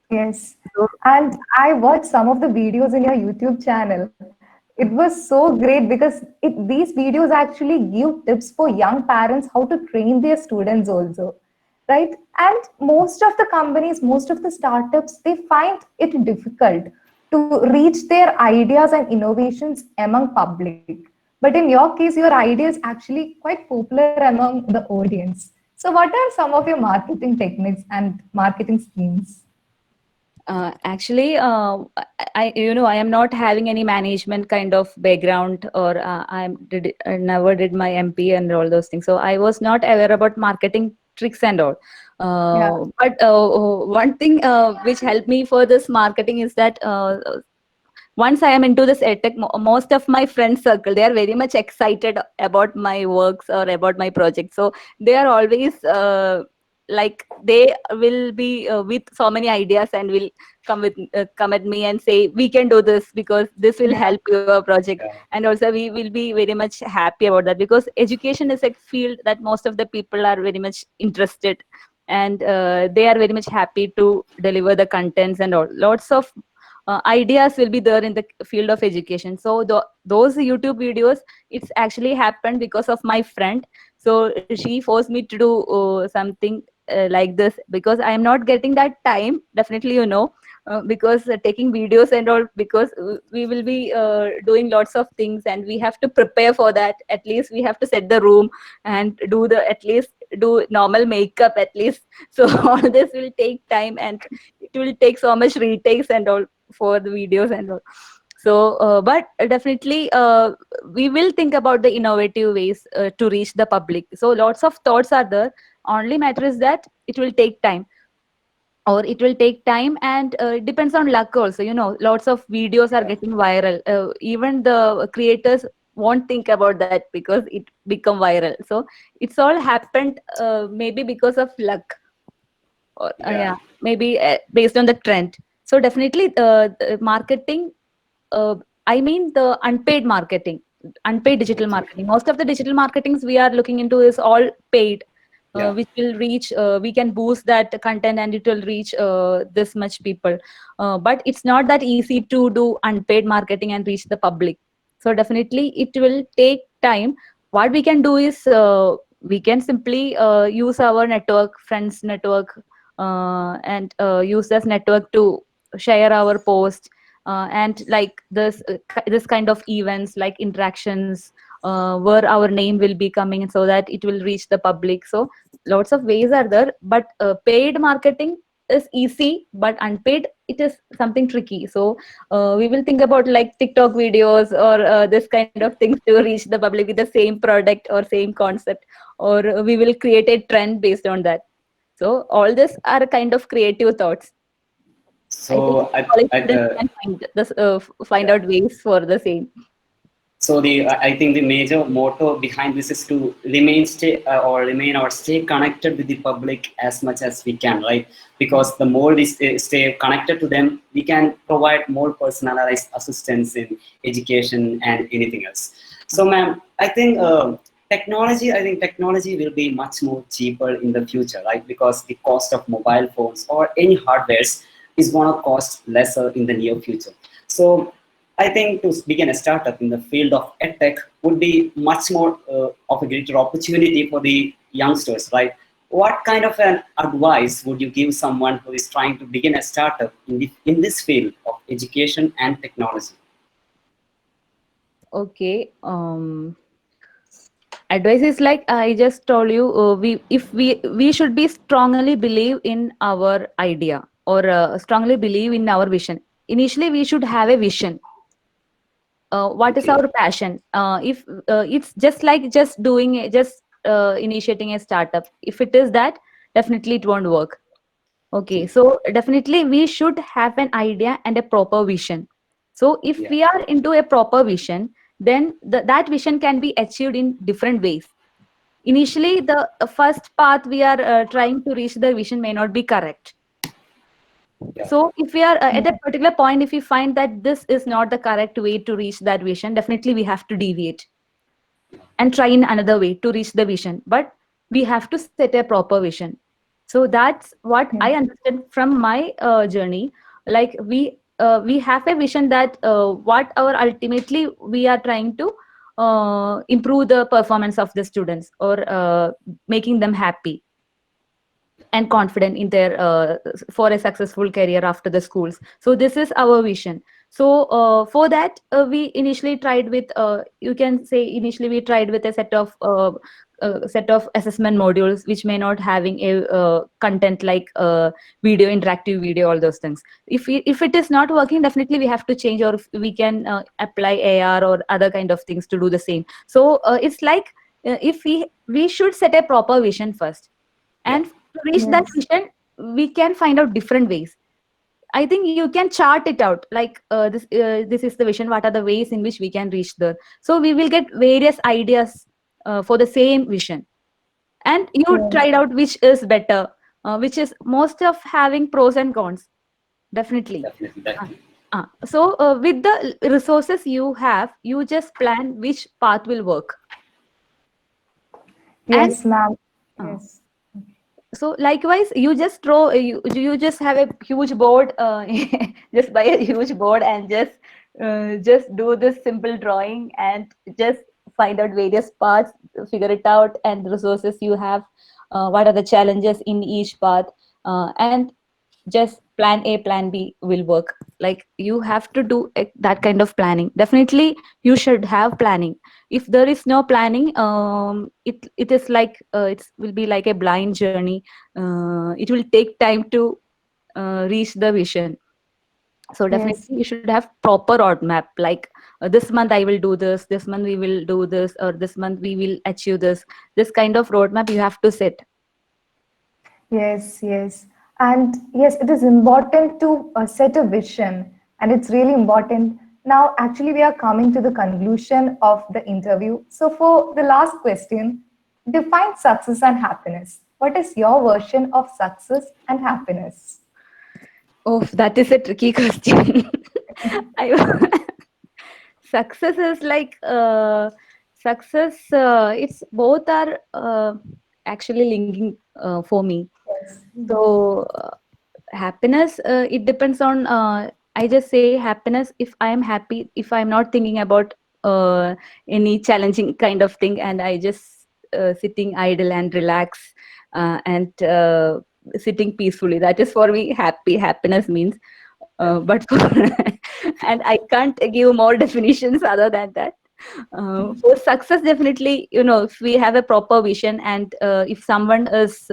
Yes. So And I watched some of the videos in your YouTube channel. It was so great because these videos actually give tips for young parents how to train their students also, right? And most of the companies, most of the startups, they find it difficult to reach their ideas and innovations among public. But in your case, your idea is actually quite popular among the audience. So, what are some of your marketing techniques and marketing schemes? Actually, I am not having any management kind of background, or I never did my MP and all those things. So I was not aware about marketing tricks and all. Yeah. But one thing which helped me for this marketing is that once I am into this edtech, most of my friend circle, they are very much excited about my works or about my project. So they are always like they will be with so many ideas and will come at me and say we can do this because this will Yeah. help your project. Yeah. And also we will be very much happy about that, because education is a field that most of the people are very much interested, and they are very much happy to deliver the contents and all. Lots of ideas will be there in the field of education. So those YouTube videos, it's actually happened because of my friend. So she forced me to do something like this, because I am not getting that time, definitely, because taking videos and all, because we will be doing lots of things, and we have to prepare for that. At least we have to set the room and do the at least do normal makeup at least. So all this will take time, and it will take so much retakes and all for the videos and all. So but definitely we will think about the innovative ways to reach the public. So lots of thoughts are there. Only matter is that it will take time, or it will take time, and it depends on luck also. Lots of videos are Yeah. getting viral. Even the creators won't think about that because it become viral. So it's all happened maybe because of luck, or Yeah. yeah, maybe based on the trend. So definitely the marketing, uh, I mean the unpaid marketing, unpaid digital Okay. marketing. Most of the digital marketings we are looking into is all paid, Yeah. which will reach, we can boost that content and it will reach this much people. But it's not that easy to do unpaid marketing and reach the public. So definitely it will take time. What we can do is we can simply use our network, friends network, and use this network to share our post, and like this kind of events like interactions, where our name will be coming so that it will reach the public. So lots of ways are there, but paid marketing is easy, but unpaid it is something tricky. So we will think about like TikTok videos or this kind of things to reach the public with the same product or same concept, or we will create a trend based on that. So all this are kind of creative thoughts. I think So college students can find this, find out ways for the same. so I think the major motto behind this is to remain or stay connected with the public as much as we can, right? Because the more we stay connected to them, we can provide more personalized assistance in education and anything else. So, ma'am, I think technology will be much more cheaper in the future, right? Because the cost of mobile phones or any hardwares is going to cost lesser in the near future. So I think to begin a startup in the field of edtech would be much more of a greater opportunity for the youngsters, right? What kind of an advice would you give someone who is trying to begin a startup in this field of education and technology? Okay. Advice is like I just told you. We should be strongly believe in our idea, or strongly believe in our vision. Initially, we should have a vision. What is Okay. our passion? If it's just like just doing just initiating a startup, if it is that, definitely it won't work. Okay, Okay. so definitely we should have an idea and a proper vision. So if Yeah. we are into a proper vision, then that vision can be achieved in different ways. Initially, the first path we are trying to reach the vision may not be correct. Yeah. So if we are at a particular point, if we find that this is not the correct way to reach that vision, definitely we have to deviate and try in another way to reach the vision. But we have to set a proper vision. So that's what I Yes. understand from my journey. Like we have a vision that what our ultimately we are trying to improve the performance of the students, or making them happy and confident in their for a successful career after the schools. So this is our vision. So for that we initially tried with you can say initially we tried with a set of assessment modules which may not having a content like video, interactive video, all those things. If it is not working, definitely we have to change, or if we can apply AR or other kind of things to do the same. So it's like if we should set a proper vision first, Yeah. and to reach that Yes. vision we can find out different ways. I think you can chart it out like this is the vision, what are the ways in which we can reach there. So we will get various ideas for the same vision, and you Yes. tried out which is better, which is most of having pros and cons, definitely. Definitely. uh, Definitely. so with the resources you have, you just plan which path will work. And Yes, ma'am. uh, Yes. so likewise you just draw you just have a huge board, just buy a huge board and just do this simple drawing and just find out various parts, figure it out, and the resources you have, what are the challenges in each path, and just plan A, plan B will work. Like you have to do that kind of planning. Definitely you should have planning. If there is no planning, it is like it will be like a blind journey. It will take time to reach the vision. So definitely Yes. you should have proper roadmap, like this month I will do this month we will do this, or this month we will achieve this kind of roadmap you have to set. Yes, yes. And yes, it is important to set a vision, and it's really important. Now, actually, we are coming to the conclusion of the interview. So, for the last question, define success and happiness. What is your version of success and happiness? Oh, that is a tricky question. I success is like success, it's both are actually linking for me. Yes. So happiness, it depends on I just say happiness if I am happy, if I'm not thinking about any challenging kind of thing, and I just sitting idle and relax, and sitting peacefully, that is for me happiness means. Yeah. But for and I can't give more definitions other than that. For success, definitely, if we have a proper vision, and if someone is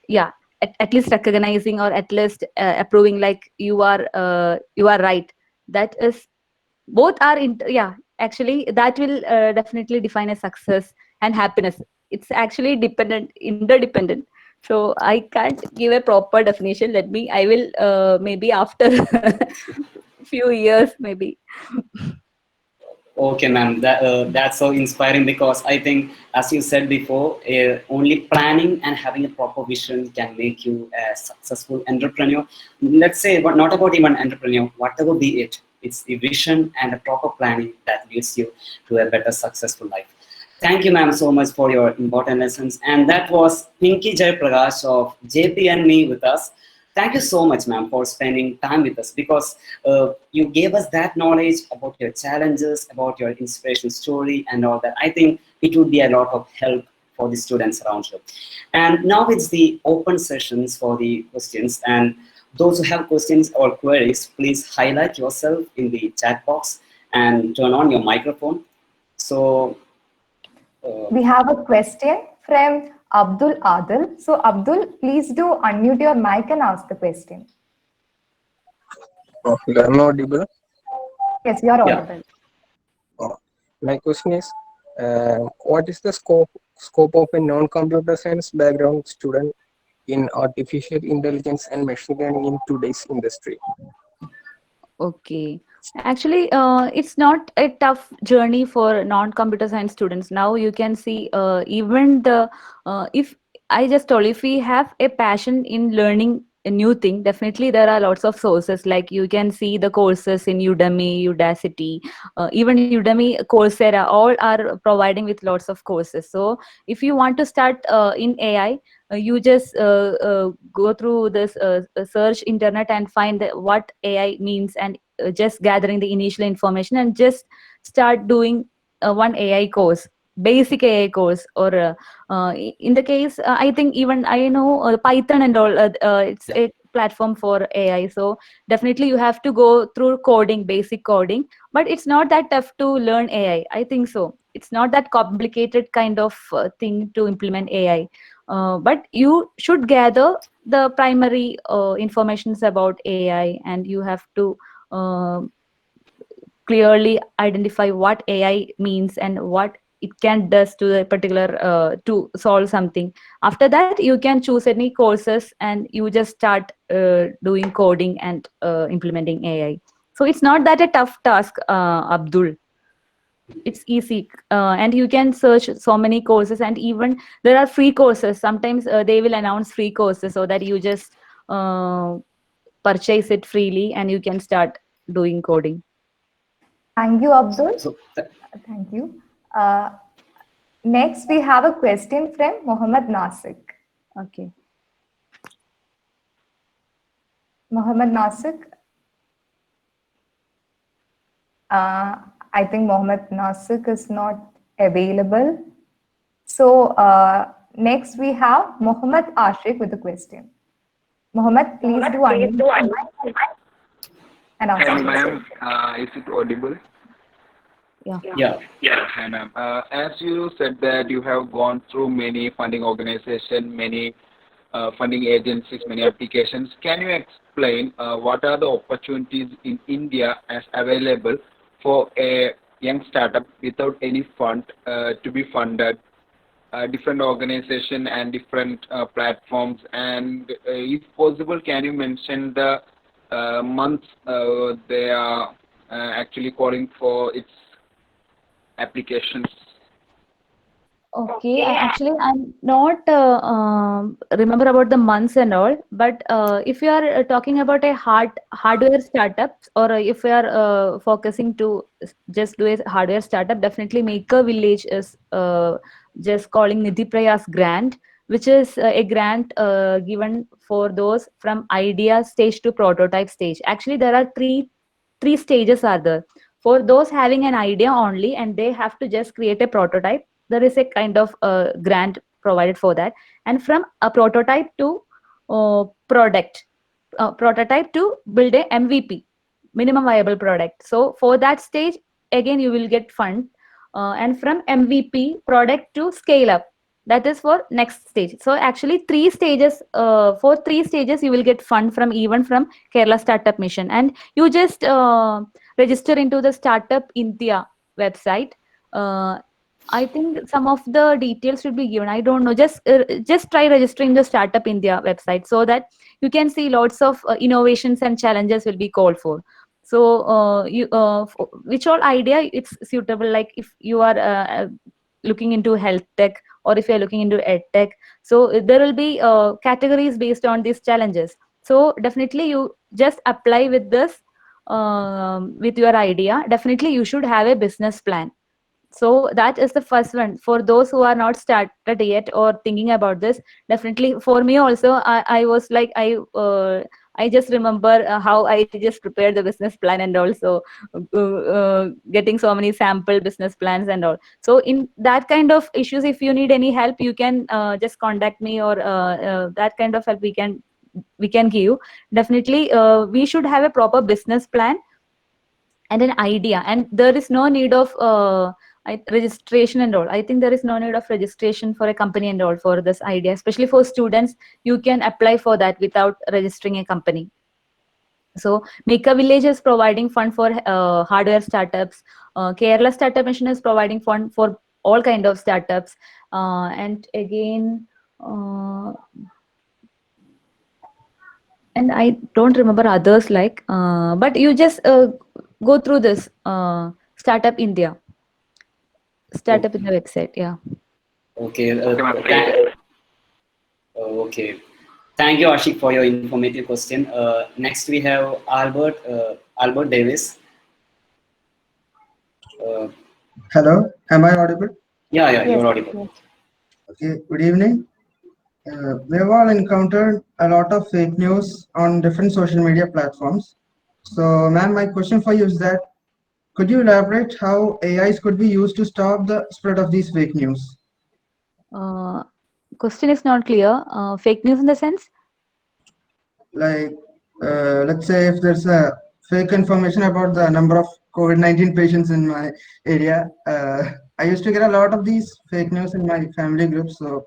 yeah, at least recognizing, or at least approving, like you are right, that is both are yeah, actually that will definitely define a success and happiness. It's actually dependent, interdependent. So I can't give a proper definition. I will maybe after few years, maybe. Okay, ma'am. That's so inspiring because I think, as you said before, only planning and having a proper vision can make you a successful entrepreneur. Let's say, but not about even entrepreneur, whatever be it, it's the vision and the proper planning that leads you to a better, successful life. Thank you, ma'am, so much for your important lessons. And that was Pinky Jay Prakash of JP and Me with us. Thank you so much, ma'am, for spending time with us because you gave us that knowledge about your challenges, about your inspiration story, and all that. I think it would be a lot of help for the students around you. And now it's the open sessions for the questions. And those who have questions or queries, please highlight yourself in the chat box and turn on your microphone. So, We have a question from Abdul Adil. So, Abdul, please do unmute your mic and ask the question. Oh, I'm audible. Yes, you are Yeah. audible. Oh, my question is, what is the scope of a non-computer science background student in artificial intelligence and machine learning in today's industry? Okay. Actually, it's not a tough journey for non-computer science students. Now you can see even if I just told if we have a passion in learning a new thing, definitely there are lots of sources. Like you can see the courses in Udemy, Udacity, even Udemy, Coursera, all are providing with lots of courses. So if you want to start in AI, you just go through this search internet and find what AI means, and just gathering the initial information and just start doing one AI course, basic AI course. Or in the case, I think even I know Python and all, it's a platform for AI. So definitely you have to go through coding, basic coding, but it's not that tough to learn AI, I think so. It's not that complicated kind of thing to implement AI. But you should gather the primary informations about AI, and you have to uh, clearly identify what AI means and what it can does to a particular to solve something. After that, you can choose any courses and you just start doing coding and implementing AI. So it's not that a tough task, Abdul. It's easy, and you can search so many courses, and even there are free courses. Sometimes they will announce free courses so that you just uh, purchase it freely and you can start doing coding. Thank you, Abdul. So Thank you. Next, we have a question from Mohammed Nasik. Okay. Mohammed Nasik. I think Mohammed Nasik is not available. So next we have Mohammed Ashik with a question. Mohammed, please do unmute and ask Hi, the question. ma'am. Is it audible? Yeah. yeah. Hi, ma'am. As you said that you have gone through many funding organizations, many funding agencies, many applications, can you explain what are the opportunities in India as available for a young startup without any fund to be funded? Different organization and different platforms, and if possible, can you mention the months they are actually calling for its applications? Okay, actually, I'm not remember about the months and all, but if you are talking about a hardware startups, or if you are focusing to just do a hardware startup, definitely Maker Village is just calling Nidhi Prayas grant, which is a grant given for those from idea stage to prototype stage. Actually, there are three stages are there. For those having an idea only, and they have to just create a prototype, there is a kind of grant provided for that. And from a prototype to product, prototype to build a MVP, minimum viable product. So for that stage, again you will get fund. And from MVP product to scale up, that is for next stage. So actually three stages, for three stages you will get fund from, even from Kerala Startup Mission. And you just register into the Startup India website. I think some of the details should be given. I don't know. Just try registering the Startup India website so that you can see lots of innovations and challenges will be called for. So which all idea it's suitable. Like if you are looking into health tech or if you are looking into ed tech, so there will be categories based on these challenges. So definitely you just apply with this with your idea. Definitely you should have a business plan. So that is the first one for those who are not started yet or thinking about this. Definitely for me also, I was like I just remember how I just prepared the business plan and also getting so many sample business plans and all. So in that kind of issues, if you need any help, you can just contact me, or that kind of help we can give you. Definitely we should have a proper business plan and an idea, and there is no need of registration and all. I think there is no need of registration for a company and all for this idea, especially for students. You can apply for that without registering a company. So Maker Village is providing fund for hardware startups. Kerala Startup Mission is providing fund for all kind of startups. And again, and I don't remember others like, but you just go through this Startup India website. Yeah. Okay. Okay, ma'am. Thank you. Okay. Thank you, Ashik, for your informative question. Next, we have Albert Davis. Uh, Hello, am I audible? yeah, Yes. you're audible. Yes. Okay, good evening. We've all encountered a lot of fake news on different social media platforms. So, ma'am, my question for you is that could you elaborate how AIs could be used to stop the spread of these fake news? Question is not clear. Fake news in the sense? Like, let's say if there's a fake information about the number of COVID-19 patients in my area, I used to get a lot of these fake news in my family group. So,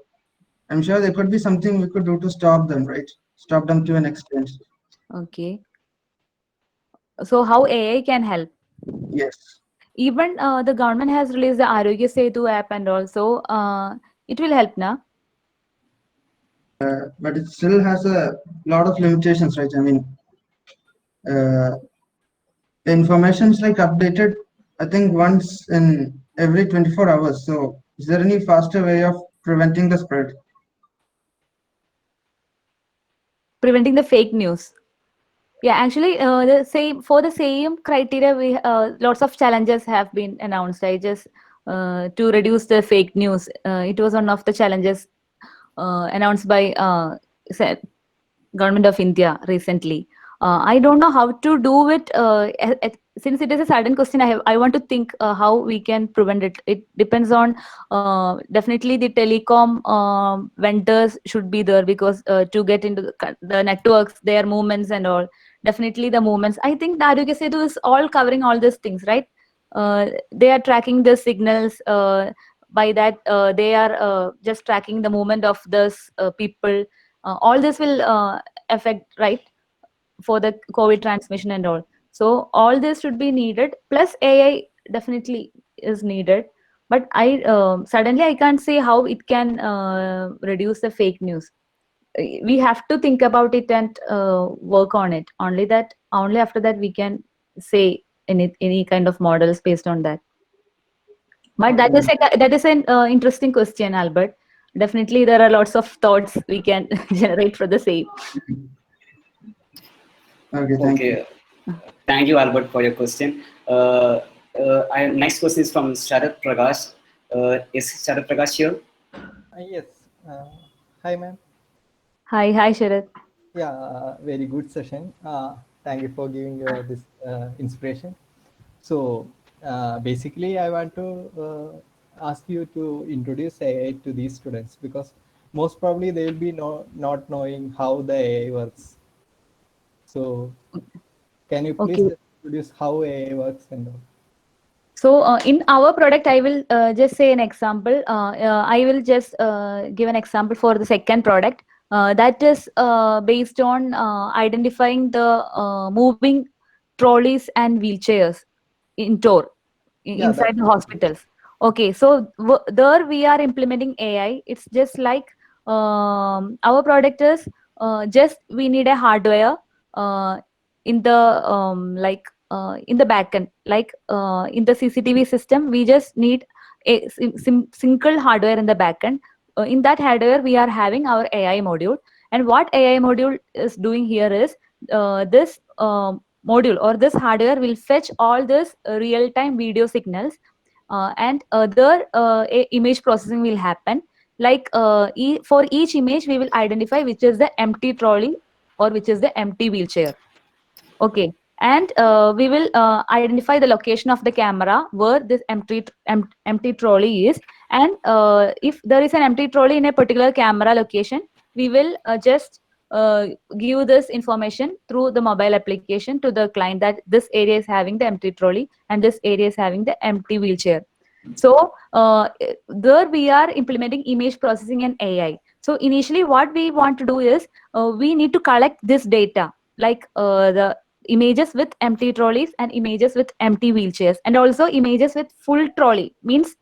I'm sure there could be something we could do to stop them, right? Stop them to an extent. Okay. So how AI can help? Yes. Even the government has released the Arogya Setu app, and also it will help now. But it still has a lot of limitations, right? I mean, uh, information is like updated, I think once in every 24 hours. So, is there any faster way of preventing the spread? Preventing the fake news. Yeah, actually, the same criteria, we lots of challenges have been announced. I just to reduce the fake news. It was one of the challenges announced by Government of India recently. I don't know how to do it. Since it is a sudden question, I want to think how we can prevent it. It depends on definitely the telecom vendors should be there, because to get into the networks, their movements and all. Definitely the movements. I think the Arogya Setu is all covering all these things, right? They are tracking the signals. By that, they are just tracking the movement of those people. All this will affect, right, for the COVID transmission and all. So all this should be needed, plus AI definitely is needed. But suddenly I can't say how it can reduce the fake news. We have to think about it and work on it. Only after that we can say any kind of models based on that. But that is an interesting question, Albert. Definitely, there are lots of thoughts we can generate for the same. Okay, thank you. Okay. Thank you, Albert, for your question. Next question is from Sharad Prakash. Is Sharad Prakash here? Yes. Uh, Hi, ma'am. Hi, Sharad. Yeah, very good session. Thank you for giving this inspiration. So, basically, I want to ask you to introduce AI to these students, because most probably they will be not knowing how the AI works. So, can you please Okay. introduce how AI works and all? So in our product, I will just say an example. I will just give an example for the second product. That is based on identifying the moving trolleys and wheelchairs in tour Yeah, inside the hospitals. Okay, so there we are implementing AI. It's just like our product is just we need a hardware uh, in the in the backend, like in the CCTV system. We just need a single hardware in the backend. In that hardware, we are having our AI module. And what AI module is doing here is this module or this hardware will fetch all this real-time video signals, and other image processing will happen. Like for each image, we will identify which is the empty trolley or which is the empty wheelchair. Okay, and we will identify the location of the camera where this empty trolley is. And if there is an empty trolley in a particular camera location, we will just give this information through the mobile application to the client that this area is having the empty trolley and this area is having the empty wheelchair. So there we are implementing image processing and AI. So initially what we want to do is we need to collect this data, like the images with empty trolleys and images with empty wheelchairs, and also images with full trolley, means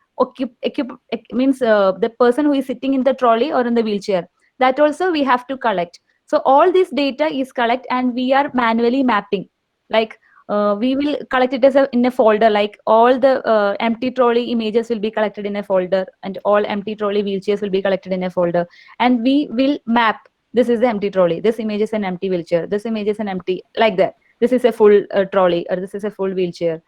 means the person who is sitting in the trolley or in the wheelchair, that also we have to collect. So all this data is collect and we are manually mapping. Like we will collect it as in a folder, like all the empty trolley images will be collected in a folder and all empty trolley wheelchairs will be collected in a folder, and we will map. This is the empty trolley, this image is an empty wheelchair, this image is an empty, like that. This is a full trolley, or this is a full wheelchair.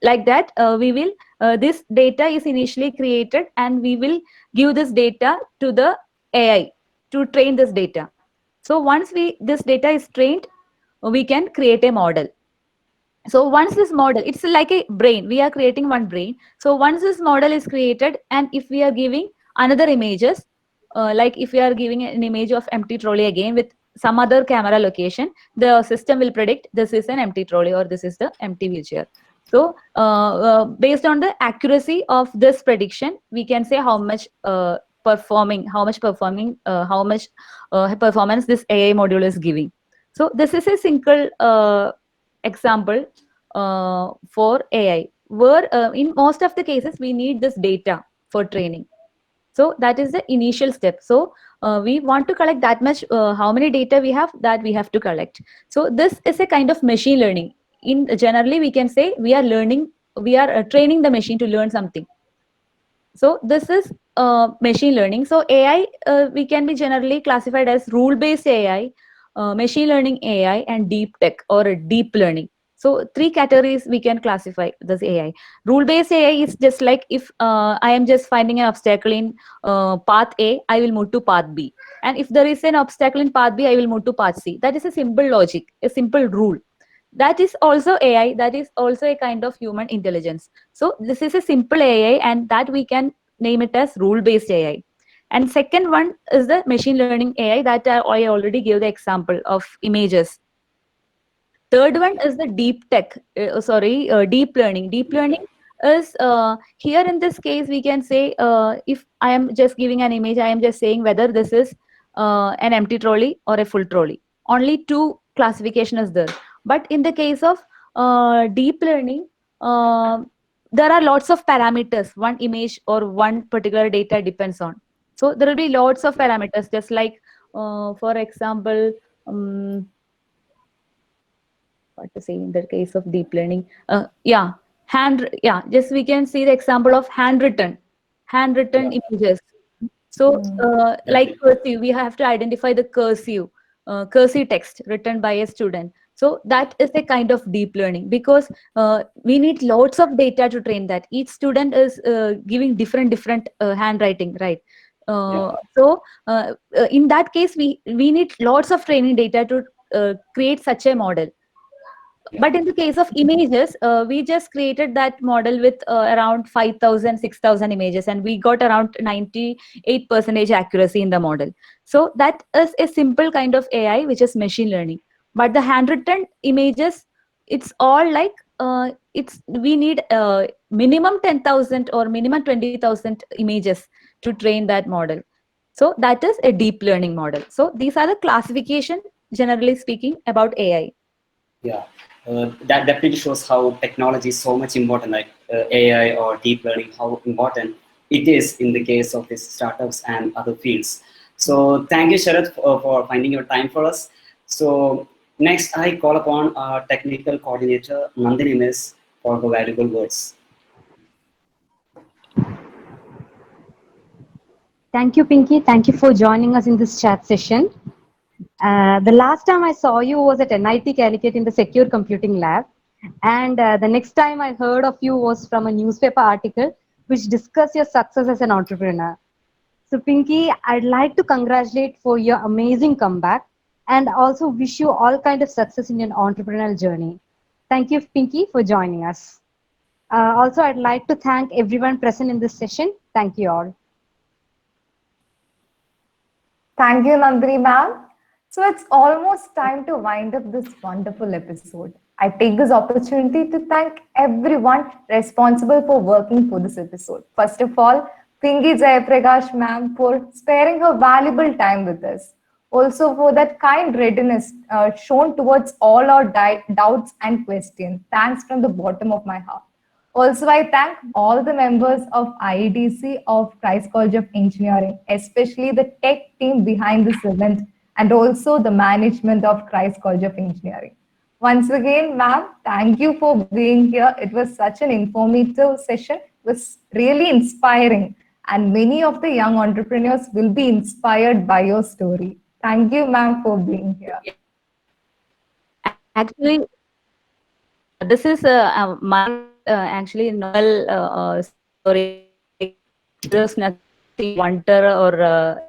Like that, we will this data is initially created and we will give this data to the AI to train this data. So once this data is trained, we can create a model. So once this model, it's like a brain, we are creating one brain. So once this model is created, and if we are giving another images, like if we are giving an image of empty trolley again with some other camera location, the system will predict this is an empty trolley or this is the empty wheelchair. So based on the accuracy of this prediction, we can say how much performance this AI module is giving. So this is a single example for AI, where in most of the cases we need this data for training. So that is the initial step. So we want to collect that much, how many data we have, that we have to collect. So this is a kind of machine learning. Generally, we can say we are training the machine to learn something. So this is machine learning. So AI, we can be generally classified as rule-based AI, machine learning AI, and deep tech or deep learning. So three categories we can classify this AI. Rule-based AI is just like if I am just finding an obstacle in path A, I will move to path B. And if there is an obstacle in path B, I will move to path C. That is a simple logic, a simple rule. That is also AI. That is also a kind of human intelligence. So this is a simple AI, and that we can name it as rule-based AI. And second one is the machine learning AI that I already gave the example of images. Third one is the deep tech, deep learning. Deep learning is here in this case, we can say if I am just giving an image, I am just saying whether this is an empty trolley or a full trolley. Only two classification is there. But in the case of deep learning, there are lots of parameters one image or one particular data depends on. So there will be lots of parameters, just like, for example, what to say in the case of deep learning? Just we can see the example of handwritten images. So like cursive, we have to identify the cursive text written by a student. So that is a kind of deep learning, because we need lots of data to train that. Each student is giving different handwriting, right? So in that case, we need lots of training data to create such a model. But in the case of images, we just created that model with around 5,000, 6,000 images, and we got around 98% accuracy in the model. So that is a simple kind of AI, which is machine learning. But the handwritten images, it's all like we need minimum 10,000 or minimum 20,000 images to train that model. So that is a deep learning model. So these are the classification, generally speaking, about AI. Yeah, that definitely shows how technology is so much important. Like AI or deep learning, how important it is in the case of these startups and other fields. So thank you, Sharad, for finding your time for us. So next, I call upon our technical coordinator, Nandini Miss, for her valuable words. Thank you, Pinky. Thank you for joining us in this chat session. The last time I saw you was at NIT Calicut in the Secure Computing Lab. And the next time I heard of you was from a newspaper article which discussed your success as an entrepreneur. So, Pinky, I'd like to congratulate for your amazing comeback and also wish you all kind of success in your entrepreneurial journey. Thank you, Pinky, for joining us. Also, I'd like to thank everyone present in this session. Thank you all. Thank you, Nandini ma'am. So it's almost time to wind up this wonderful episode. I take this opportunity to thank everyone responsible for working for this episode. First of all, Pinky Jayaprakash ma'am for sparing her valuable time with us. Also for that kind readiness shown towards all our doubts and questions. Thanks from the bottom of my heart. Also, I thank all the members of IEDC of Christ College of Engineering, especially the tech team behind this event and also the management of Christ College of Engineering. Once again, ma'am, thank you for being here. It was such an informative session. It was really inspiring. And many of the young entrepreneurs will be inspired by your story. Thank you, ma'am, for being here. Actually, this is my actually novel story. There's nothing wonder or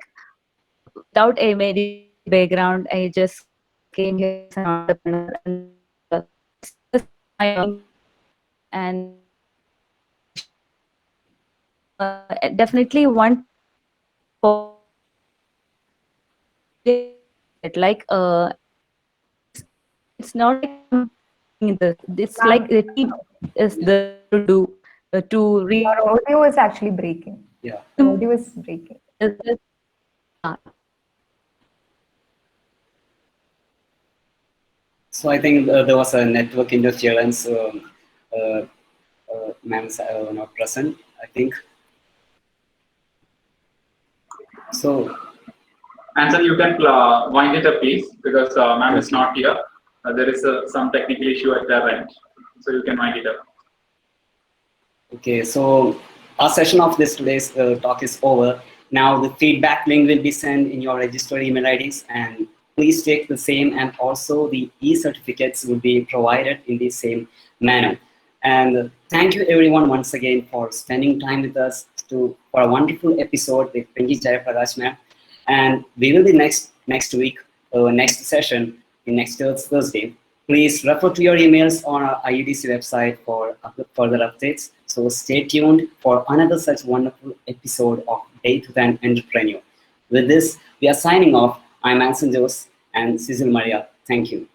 without a medical background. I just came here as an entrepreneur and definitely want for it like it's not like it's like the team is the to do to read. Your audio is actually breaking. Yeah. The audio is breaking. So I think there was a network interference. Ma'am's not present, I think. So, Anson, you can wind it up, please, because ma'am is not here. There is some technical issue at their end, so you can wind it up. okay, so our session of this today's talk is over. Now the feedback link will be sent in your registered email IDs, and please take the same, and also the e-certificates will be provided in the same manner. And thank you everyone once again for spending time with us for a wonderful episode with Pinky Jayaprakash ma'am. And we will be next week, next session, in next Thursday. Please refer to your emails on our IEDC website for further updates. So stay tuned for another such wonderful episode of Date with an Entrepreneur. With this, we are signing off. I'm Anson Jose and Cecil Maria. Thank you.